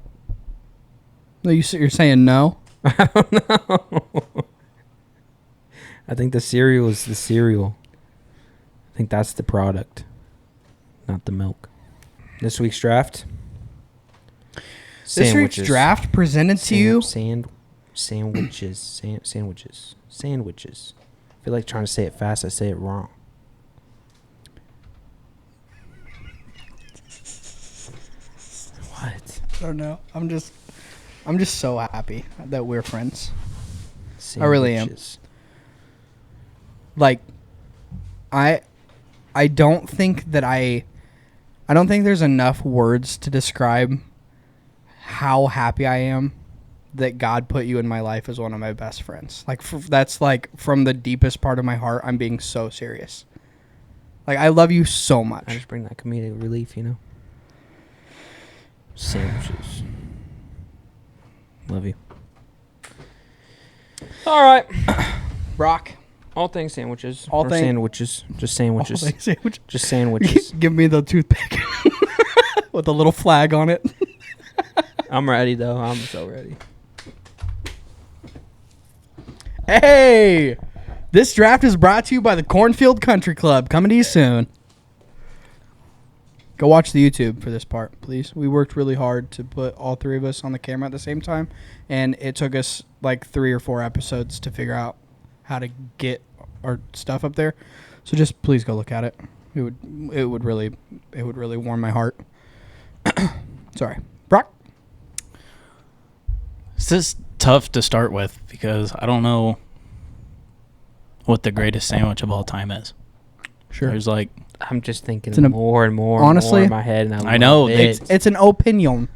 No, you're saying no? I don't know. I think the cereal is the cereal. I think that's the product, not the milk. This week's draft. This week's draft presented to you. Sandwiches. Sandwiches. I feel like trying to say it fast, I say it wrong. What? I don't know. I'm just so happy that we're friends. Sandwiches. I really am. Like, I don't think that I don't think there's enough words to describe how happy I am that God put you in my life as one of my best friends. Like, that's like from the deepest part of my heart. I'm being so serious. Like, I love you so much. I just bring that comedic relief, you know. Sandwiches. Love you. All right. Brock. All things sandwiches. All Or thing- sandwiches. Just sandwiches. All things sandwich. Just sandwiches. Give me the toothpick with a little flag on it. I'm ready, though. I'm so ready. Hey! This draft is brought to you by the Cornfield Country Club. Coming to you soon. Go watch the YouTube for this part, please. We worked really hard to put all three of us on the camera at the same time, and it took us like 3 or 4 episodes to figure out how to get our stuff up there. So just please go look at it. It would really warm my heart. Sorry. Brock? It's just tough to start with because I don't know what the greatest sandwich of all time is. Sure. There's like, I'm just thinking It's an- more and more honestly, and more in my head. And I know, love it. It's an opinion.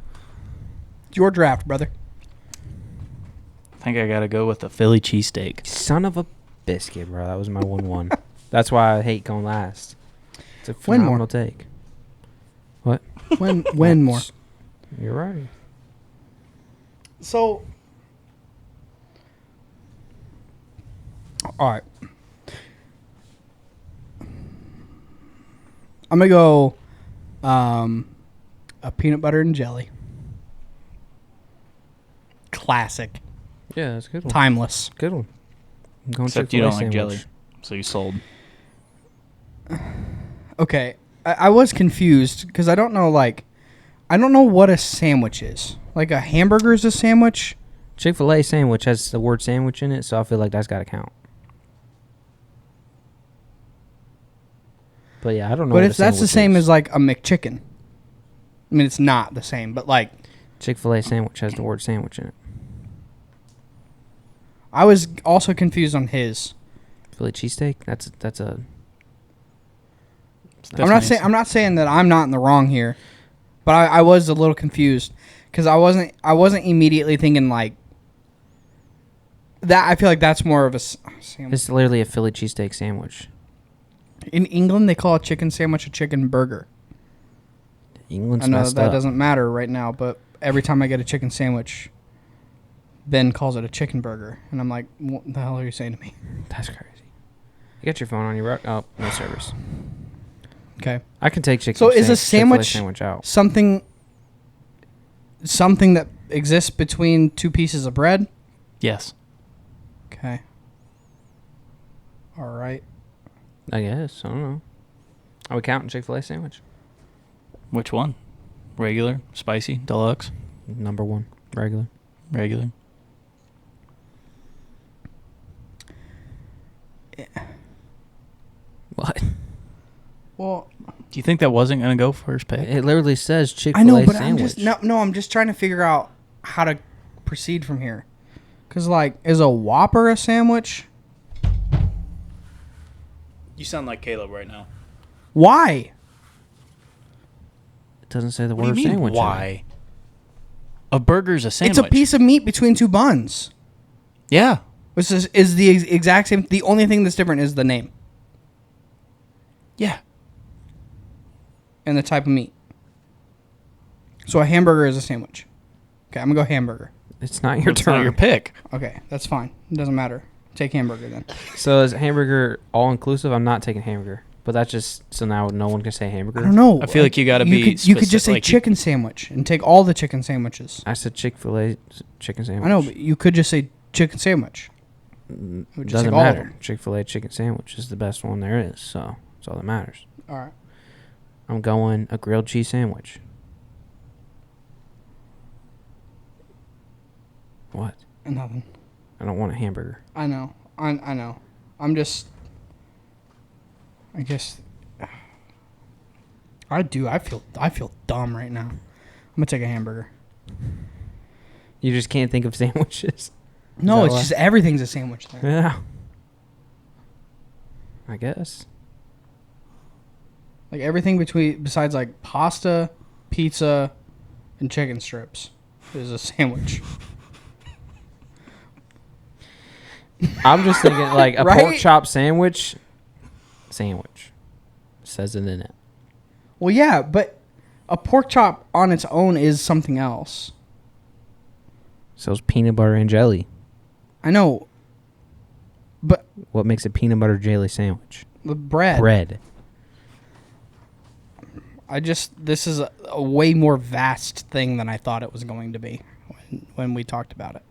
It's your draft, brother. I think I got to go with the Philly cheesesteak. Son of a biscuit, bro. That was my 1-1. That's why I hate going last. It's a Win more. phenomenal take. What? Win more. You're right. So, all right. I'm going to go a peanut butter and jelly. Classic. Yeah, that's a good one. Timeless. Good one. I'm going Except you Chick-fil-A don't like jelly. sandwich. So you sold. Okay. I was confused because I don't know, I don't know what a sandwich is. Like a hamburger is a sandwich? Chick-fil-A sandwich has the word sandwich in it, so I feel like that's got to count. But yeah, I don't know. But what if that's the sandwich same is. as like a McChicken. I mean, it's not the same, but like Chick-fil-A sandwich has the word sandwich in it. I was also confused on his. Philly cheesesteak. That's a. That's I'm not saying that I'm not in the wrong here, but I was a little confused because I wasn't immediately thinking like that. I feel like that's more of a sandwich. It's literally a Philly cheesesteak sandwich. In England, they call a chicken sandwich a chicken burger. England's I know messed that up. doesn't matter right now, but every time I get a chicken sandwich, Ben calls it a chicken burger, and I'm like, what the hell are you saying to me? That's crazy. You got your phone on your oh, no service. Okay. I can take chicken. So is a Chick-fil-A sandwich out? something that exists between two pieces of bread? Yes. Okay. All right. I guess. I don't know. Are we counting Chick-fil-A sandwich? Which one? Regular, spicy, deluxe, Number 1, regular. regular. What? Well, Do you think that wasn't gonna go first pick? It literally says I Chick-fil-A know, but sandwich. I'm just trying to figure out how to proceed from here. Cause like, is a Whopper a sandwich? You sound like Caleb right now. Why? It doesn't say the What do word you mean? sandwich. Why? A burger's a sandwich. It's a piece of meat between two buns. Yeah. Which is the exact same. The only thing that's different is the name Yeah. and the type of meat. So a hamburger is a sandwich. Okay, I'm gonna go hamburger. It's not your It's turn. not your pick. Okay, that's fine. It doesn't matter. Take hamburger then. So is hamburger all inclusive? I'm not taking hamburger. But that's just so now no one can say hamburger. I don't know. I feel like you gotta be You could just say specific, like, chicken sandwich and take all the chicken sandwiches. I said Chick-fil-A chicken sandwich. I know, but you could just say chicken sandwich. It Would you doesn't take all of matter. them? Chick-fil-A chicken sandwich is the best one there is. So that's all that matters. All right. I'm going a grilled cheese sandwich. What? Nothing. I don't want a hamburger. I know. I know. I'm just. I guess. I do. I feel dumb right now. I'm gonna take a hamburger. You just can't think of sandwiches. No, that it's why? just everything's a sandwich there. Yeah. I guess. Like everything besides like pasta, pizza, and chicken strips is a sandwich. I'm just thinking like a Right? pork chop sandwich. Sandwich. Says it in it. Well, yeah, but a pork chop on its own is something else. So it's peanut butter and jelly. I know, but What makes a peanut butter jelly sandwich? the bread. Bread. This is a way more vast thing than I thought it was going to be when we talked about it.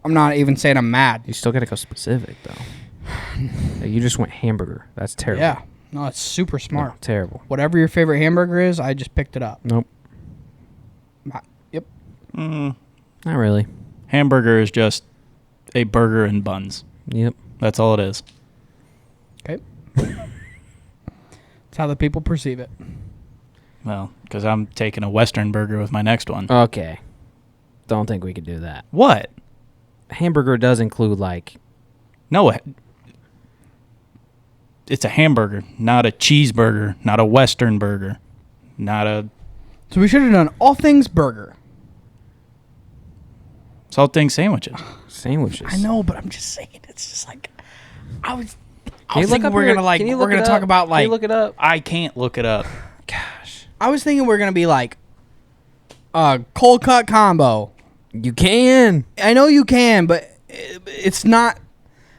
I'm not even saying I'm mad. You still gotta go specific though. Like, you just went hamburger. That's terrible. Yeah. No, it's super smart. No, terrible. Whatever your favorite hamburger is, I just picked it up. Nope. Yep. Mm, Not really. hamburger is just a burger and buns. Yep. That's all it is. Okay. That's how the people perceive it. Well, because I'm taking a Western burger with my next one. Okay. Don't think we could do that. What? Hamburger does include like No, it's a hamburger, not a cheeseburger, not a Western burger, not a So we should have done all things burger. salt thing sandwiches. sandwiches. I know, but I'm just saying it's just like I was Can you look thinking up we're your- gonna like can you we're look gonna it talk up? about Can like you look it up? I can't look it up. Gosh. I was thinking we're gonna be like cold cut combo. You can. I know you can, but it's not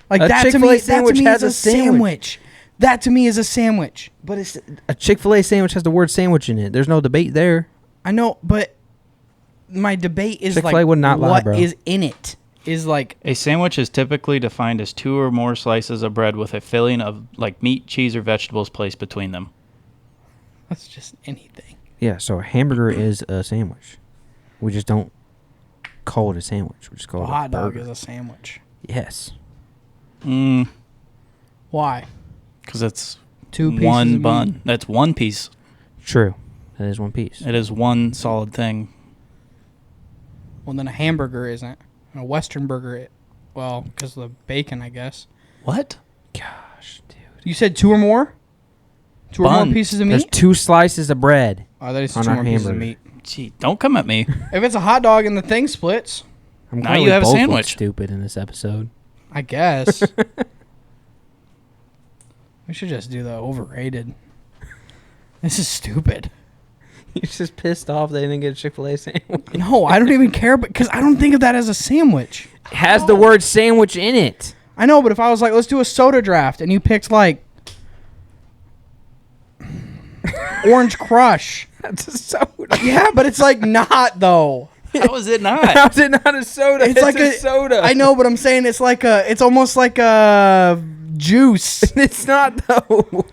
like A that to Chick-fil-A me. That to sandwich me has is a a sandwich. sandwich. That to me is a sandwich. But it's a Chick-fil-A sandwich has the word sandwich in it. There's no debate there. I know, but my debate is Chick-fil-A like would not lie, what bro. is in it is like A sandwich is typically defined as 2 or more slices of bread with a filling of like meat, cheese, or vegetables placed between them. that's just anything. Yeah, so a hamburger is a sandwich. We just don't call it a sandwich. We just call A it hot a dog burger. is a sandwich. Yes. Why? Because it's Two pieces one of bun. meat. That's one piece. True. That is one piece. It is one solid thing. Well, then a hamburger isn't. And a Western burger, well, because of the bacon, I guess. What? Gosh, dude. You said 2 or more? 2 or more Buns. pieces of There's meat? 2 slices of bread. Oh, that is on 2 our more pieces of hamburger. meat. Gee, don't come at me. If it's a hot dog and the thing splits, I'm Now glad you we have a both look sandwich. stupid in this episode. I guess. We should just do the overrated. This is stupid. You're just pissed off they didn't get a Chick-fil-A sandwich. No, I don't even care because I don't think of that as a sandwich. It has the word sandwich in it. I know, but if I was like, let's do a soda draft, and you picked like Orange Crush. That's a soda. Yeah, but it's like not though. How is it not? How's it not a soda? It's like a a soda. I know, but I'm saying it's almost like a juice. It's not though.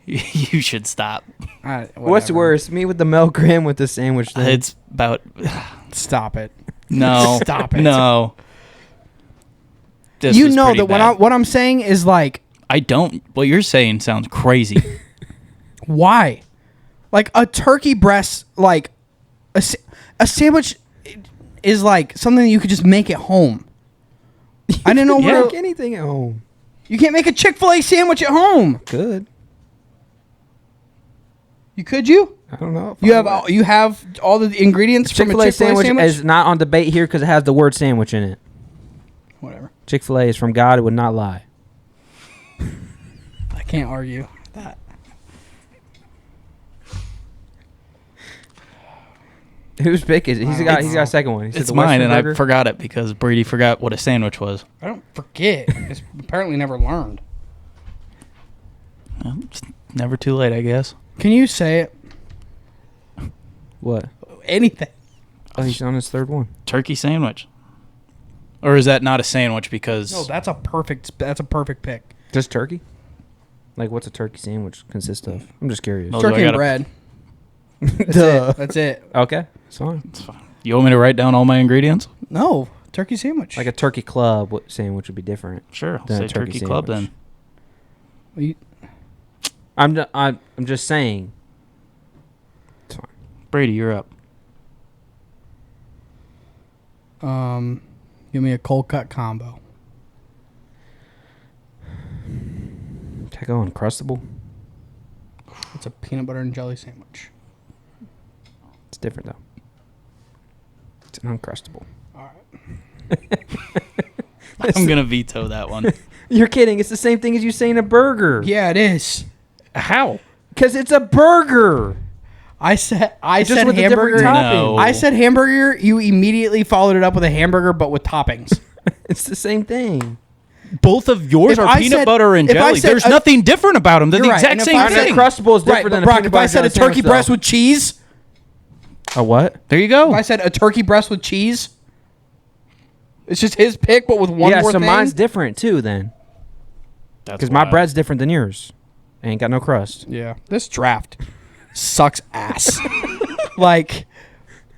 You should stop. What's Whatever. worse, me with the milk or him with the sandwich thing? It's about Stop it. no. Stop it. No. This You was know pretty that bad. what I'm saying is like, I don't. What you're saying sounds crazy. why? Like a turkey breast, like a sandwich is like something you could just make at home. I didn't know Yeah. where Make anything at home. you can't make a Chick-fil-A sandwich at home. Good. Could you? I don't know. You have all the ingredients from a Chick-fil-A Chick-fil-A sandwich is not on debate here because it has the word sandwich in it. Whatever. Chick-fil-A is from God. It would not lie. I can't argue that. Whose pick is it? He's got a second one. He said It's the mine, Western and I Burger. forgot it because Brady forgot what a sandwich was. I don't forget. It's apparently never learned. Well, it's never too late, I guess. Can you say it? What? Anything. Oh, he's on his third one. Turkey sandwich. Or is that not a sandwich because... No, that's a perfect pick. Just turkey? Like, what's a turkey sandwich consist of? I'm just curious. Well, do I Turkey and gotta- bread. Duh. That's it. Okay, it's fine. It's fine. You want me to write down all my ingredients? No, turkey sandwich. Like a turkey club sandwich would be different. Sure. I'll Then say a turkey turkey club sandwich. then. I'm just saying. It's fine. Brady, you're up. Give me a cold cut combo. Taco Uncrustable. It's a peanut butter and jelly sandwich. It's different though. It's an Uncrustable. All right. I'm going to veto that one. You're kidding. It's the same thing as you saying a burger. Yeah, it is. How? Because it's a burger. I said Just with a different hamburger. topping. No. I said hamburger. You immediately followed it up with a hamburger, but with toppings. It's the same thing. Both of yours If are I peanut said- butter and if I jelly. said There's a- nothing different about them. They're the You're right, exact and if same I An said- thing. Uncrustable is different Right, than but a Brock, peanut if butter I said a and jelly turkey sandwich, breast though. with cheese, A what? There you go. if I said a turkey breast with cheese, it's just his pick, but with one Yeah, more so thing. mine's different too then. That's Because my wild. bread's different than yours. Ain't got no crust. Yeah, this draft sucks ass. Like,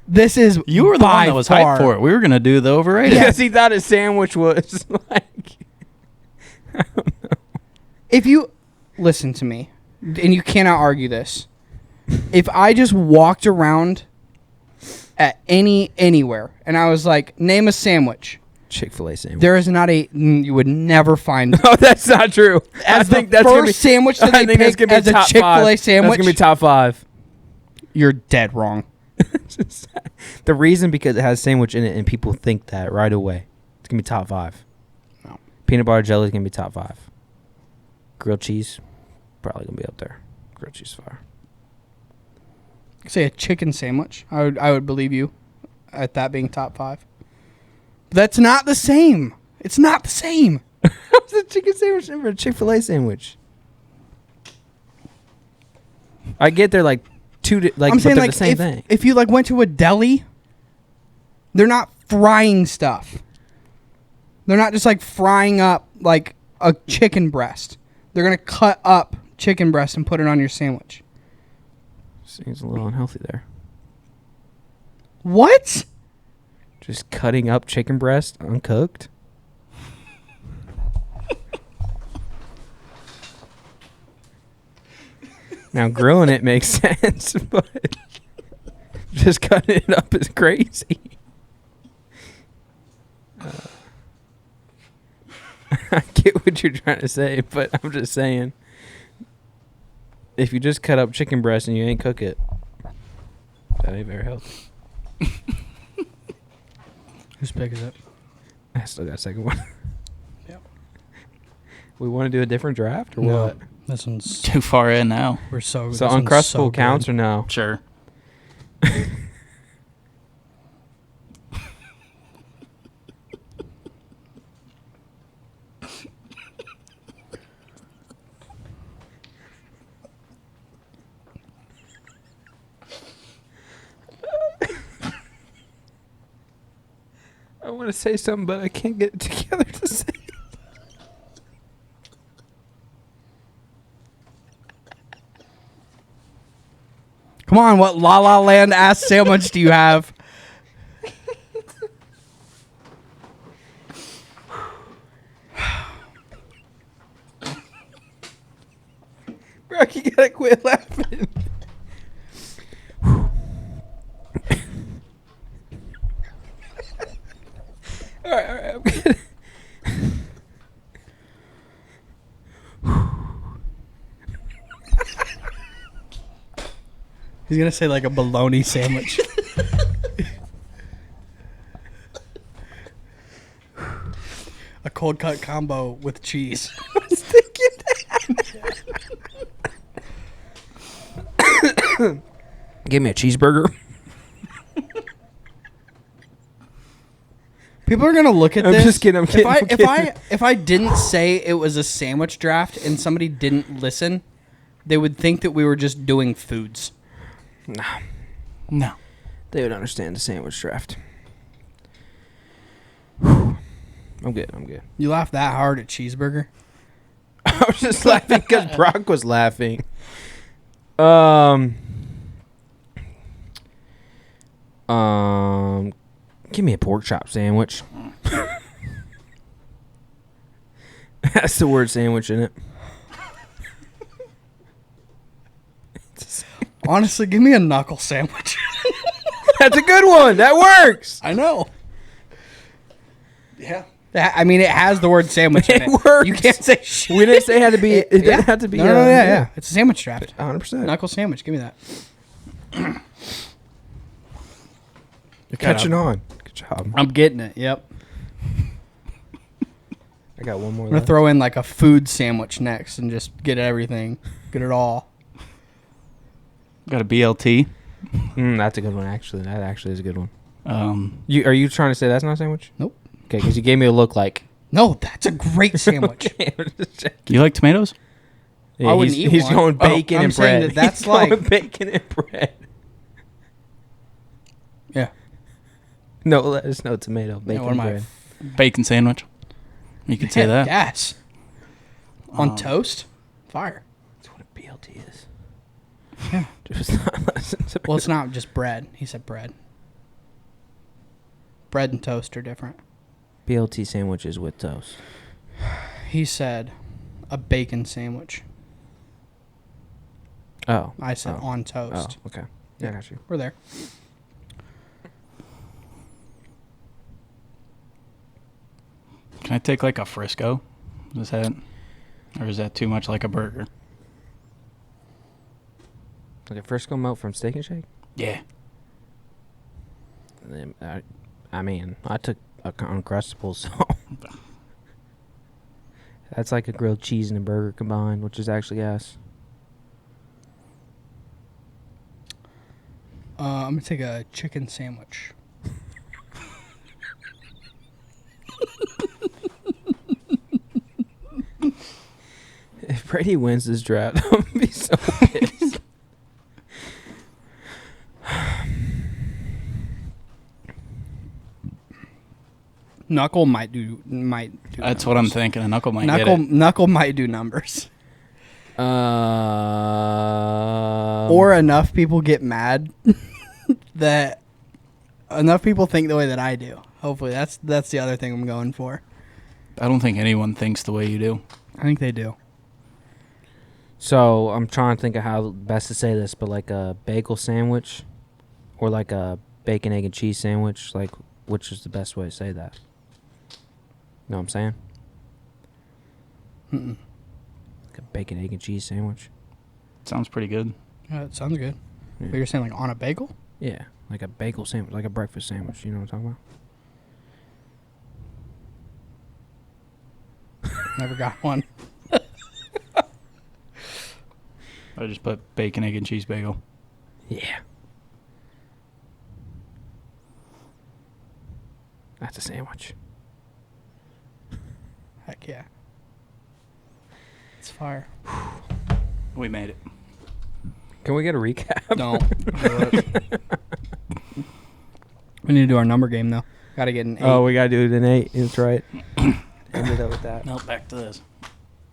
this is You were the by one that was far- hyped for it. We were going to do the overrated. Because he thought his sandwich was like... If you listen to me, and you cannot argue this, if I just walked around at anywhere and I was like, name a sandwich, Chick-fil-A sandwich. there is not a you would never find Oh, that's not true. as the first sandwich that I they think that's picked gonna be as a top Chick-fil-A five. sandwich. That's gonna be top 5. You're dead wrong. The reason because it has sandwich in it and people think that right away. It's gonna be top 5. No. Peanut butter jelly is gonna be top 5. Grilled cheese, probably gonna be up there. Grilled cheese is fire. Say a chicken sandwich. I would believe you at that being top 5. That's not the same. It's not the same. What's a chicken sandwich and a Chick-fil-A sandwich? I get they're like like I'm saying but they're like the same thing. if you like went to a deli, they're not frying stuff. They're not just like frying up like a chicken breast. They're gonna cut up chicken breast and put it on your sandwich. Seems a little unhealthy there. What? Just cutting up chicken breast uncooked. Now grilling it makes sense, but just cutting it up is crazy. I get what you're trying to say, but I'm just saying, if you just cut up chicken breast and you ain't cook it, that ain't very healthy. Whose pick is it? I still got a second one. Yep. We want to do a different draft or No. what? This one's Too far in now. we're so So Uncrustable counts or no? Sure. I want to say something, but I can't get it together to say. Come on, what La La Land ass sandwich do you have? Bro, you gotta quit laughing. All right, I'm good. He's gonna say like a bologna sandwich. A cold cut combo with cheese. I was thinking that. Give me a cheeseburger. People are gonna look at I'm this. just kidding, I'm kidding, I'm If I didn't say it was a sandwich draft and somebody didn't listen, they would think that we were just doing foods. No. They would understand the sandwich draft. I'm good. You laugh that hard at cheeseburger? I was just laughing because Brock was laughing. Give me a pork chop sandwich. That's the word sandwich in it. Honestly, give me a knuckle sandwich. That's a good one. That works. I know. Yeah. I mean, it has the word sandwich in it. It works. You can't say shit. We didn't say it had to be. It didn't have to be. No, yeah. It's a sandwich draft. 100%. Knuckle sandwich. Give me that. You're catching on. Good job. I'm getting it. Yep. I got one more. I'm gonna throw in like a food sandwich next and just get everything, get it all. Got a BLT. That's a good one. Actually, that actually is a good one. Are Um, you trying to say that's not a sandwich? Nope. Okay, because you gave me a look like. No, that's a great sandwich. Okay, I'm just checking. you like tomatoes? Yeah, I wouldn't he's, eat he's one. going Oh, bacon I'm and saying bread. that that's He's going like- bacon and bread. Yeah. No lettuce, no tomato, bacon what am and I? bread. Bacon sandwich. You could say that. Yes. On toast, fire. That's what a BLT is. Yeah. Just not listen to Well, it's not just bread. He said bread. Bread and toast are different. BLT sandwiches with toast. He said a bacon sandwich. Oh. I said Oh. on Oh, toast. okay. Yeah, I got you. We're there. Can I take like a Frisco? Is that, or is that too much like a burger? Like a Frisco melt from Steak and Shake? Yeah. I mean, I took a Uncrustable, so that's like a grilled cheese and a burger combined, which is actually yes. I'm gonna take a chicken sandwich. If Brady wins this draft, I'm gonna be so pissed. Knuckle might do. That's what I'm numbers. thinking. A knuckle might Knuckle get it. Knuckle might do numbers. Or Or enough people get mad that enough people think the way that I do. Hopefully, that's the other thing I'm going for. I don't think anyone thinks the way you do. I think they do. So I'm trying to think of how best to say this, but like a bagel sandwich, or like a bacon, egg, and cheese sandwich. Like, which is the best way to say that? Know what I'm saying? Like a bacon, egg, and cheese sandwich. Sounds pretty good. It sounds good. Yeah. But you're saying like on a bagel? Yeah, like a bagel sandwich, like a breakfast sandwich. You know what I'm talking about? Never got one. I just put bacon, egg, and cheese bagel. Yeah. That's a sandwich. Heck yeah. It's fire. We made it. Can we get a recap? Don't. We need to do our number game though. Got to get an 8. Oh, we gotta do it in 8. That's right. Ended up with that. No, back to this.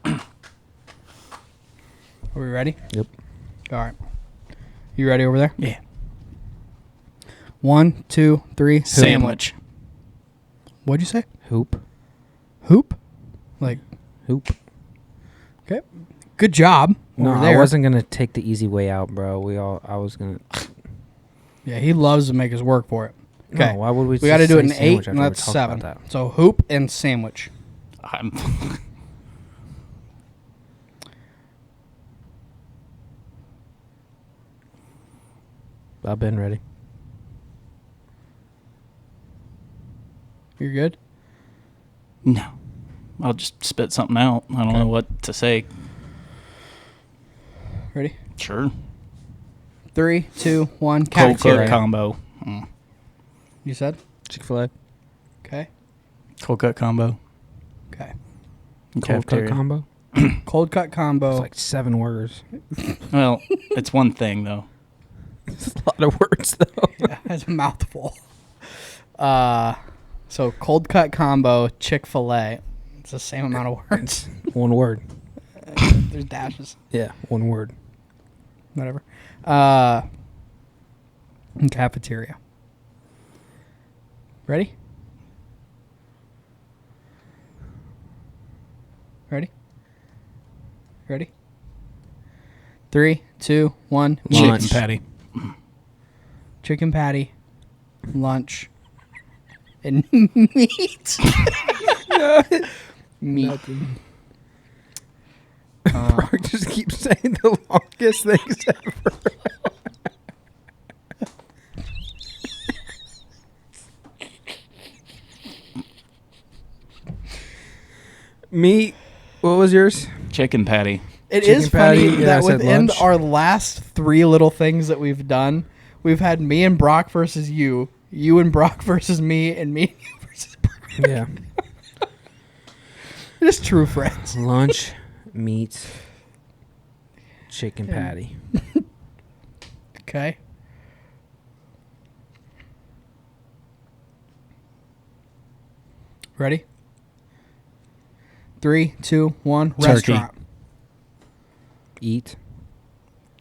Are we ready? Yep. All right. You ready over there? Yeah. 1, 2, 3. Sandwich. What'd you say? Hoop. Hoop? Like, Hoop. okay. Good job. No, over there. I wasn't gonna take the easy way out, bro. I was gonna. Yeah, he loves to make us work for it. Okay. No, why would we? We got to just do it say in 8, sandwich and after we that's talked 7. about that? So hoop and sandwich. I'm I've been ready. You're good? no. I'll just spit something out. I don't know what to say. Ready? Sure. 3, 2, 1. Cold Cafeteria. cut combo. You said? Chick-fil-A. Okay. Cold cut combo. Okay. Cold cut Cafeteria. combo. Cold cut combo. It's like 7 words. Well, it's one thing though. It's a lot of words though. Yeah, it's a mouthful. So cold cut combo, Chick-fil-A. It's the same amount of words. 1 word. There's dashes. Yeah, 1 word. Whatever. Cafeteria. Ready? Ready? Ready? 3, 2, 1. Chicken Lunch. patty. Chicken patty, lunch, and meat. Meat. Brock just keeps saying the longest things ever. Meat. What was yours? Chicken patty. It Chicken is funny patty, yeah, I that said within lunch. our last 3 little things that we've done, we've had me and Brock versus you and Brock versus me, and me and you versus Brock. Yeah. Just true friends. Lunch, meat, chicken patty. Okay. Ready? 3, 2, 1. Turkey. Restaurant. Eat.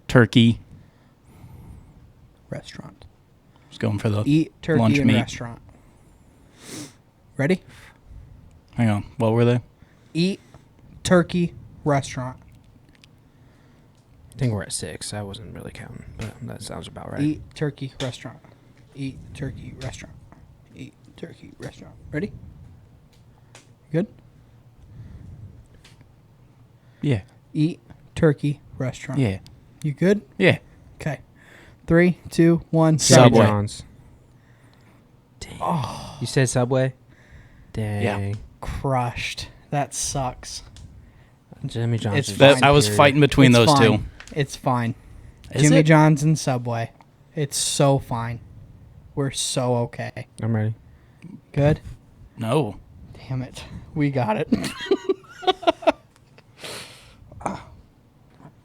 Turkey. Restaurant. Just going for the Eat, turkey, lunch and meat. restaurant. Ready? Hang on. What were they? Eat, turkey, restaurant. I think we're at 6. I wasn't really counting, but that sounds about right. Eat, turkey, restaurant. Eat, turkey, restaurant. Eat, turkey, restaurant. Ready? Good? Yeah. Eat, turkey, restaurant. Yeah. You good? Yeah. Okay. 3, 2, 1. Subway. Jimmy John's. Dang. Oh. You said Subway? Dang. Yeah. Crushed. That sucks. Jimmy John's. It's is fine. just I was period. fighting between It's those fine. two. It's fine. Is Jimmy it? John's and Subway. It's so fine. We're so okay. I'm ready. Good? No. Damn it. We got it.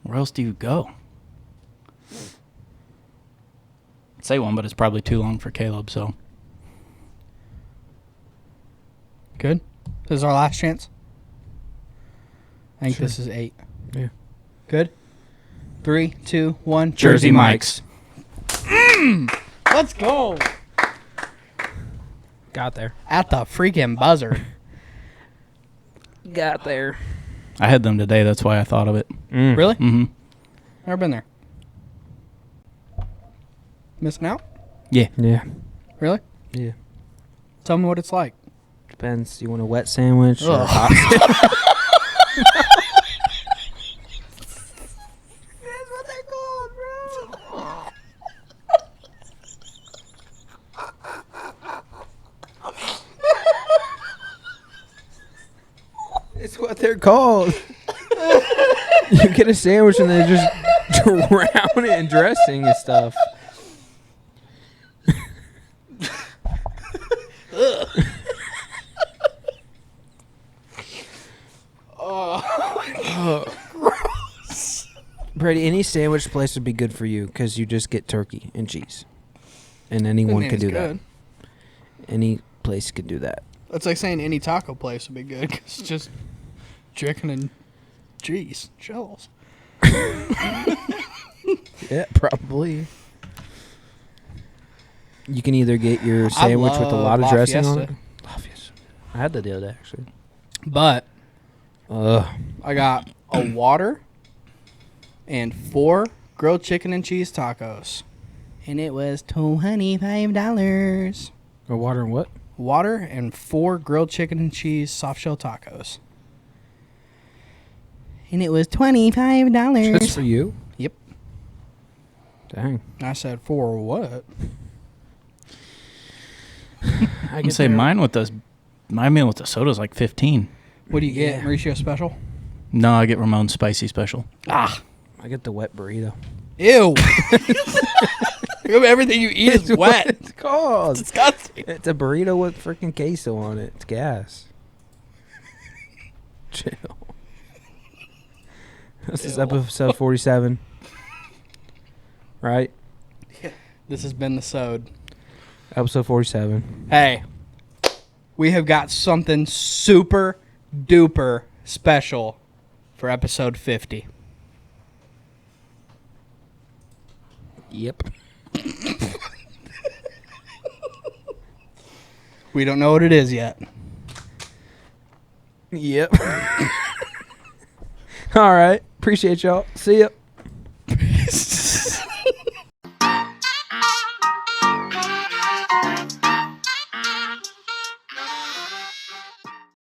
Where else do you go? I'd say one, but it's probably too long for Caleb, so. Good? This is our last chance? I think Sure. this is 8. Yeah. Good? 3, 2, 1. Jersey Mike's. Let's go. Got there. At the freaking buzzer. Got there. I had them today. That's why I thought of it. Really? Mm-hmm. Never been there. Missing out? Yeah. Yeah. Really? Yeah. Tell me what it's like. Depends. You want a wet sandwich or a Ugh. hot? That's what they're called, bro. It's what they're called. You get a sandwich and they just drown it in dressing and stuff. Brady, any sandwich place would be good for you because you just get turkey and cheese, and anyone could do that. Any place could do that. That's like saying any taco place would be good 'cause it's just chicken and cheese shells. Yeah, probably. You can either get your sandwich with a lot of La dressing on Fiesta. it. La Fiesta. I had that the other day, actually. But Ugh. I got a water and 4 grilled chicken and cheese tacos. And it was $25. Or water and what? Water and 4 grilled chicken and cheese soft shell tacos. And it was $25. Just for you? Yep. Dang. I said, for what? I can say my meal with the soda is like 15. What do you get? Yeah. Mauricio special? No, I get Ramon's spicy special. Ah. I get the wet burrito. Ew. Everything you eat is wet. It's called. It's disgusting. It's a burrito with freaking queso on it. It's gas. Chill. This is Ew. episode 47. Right? This has been the Sode. Episode 47. Hey, we have got something super duper special for episode 50. Yep. We don't know what it is yet. Yep. All right. Appreciate y'all. See ya.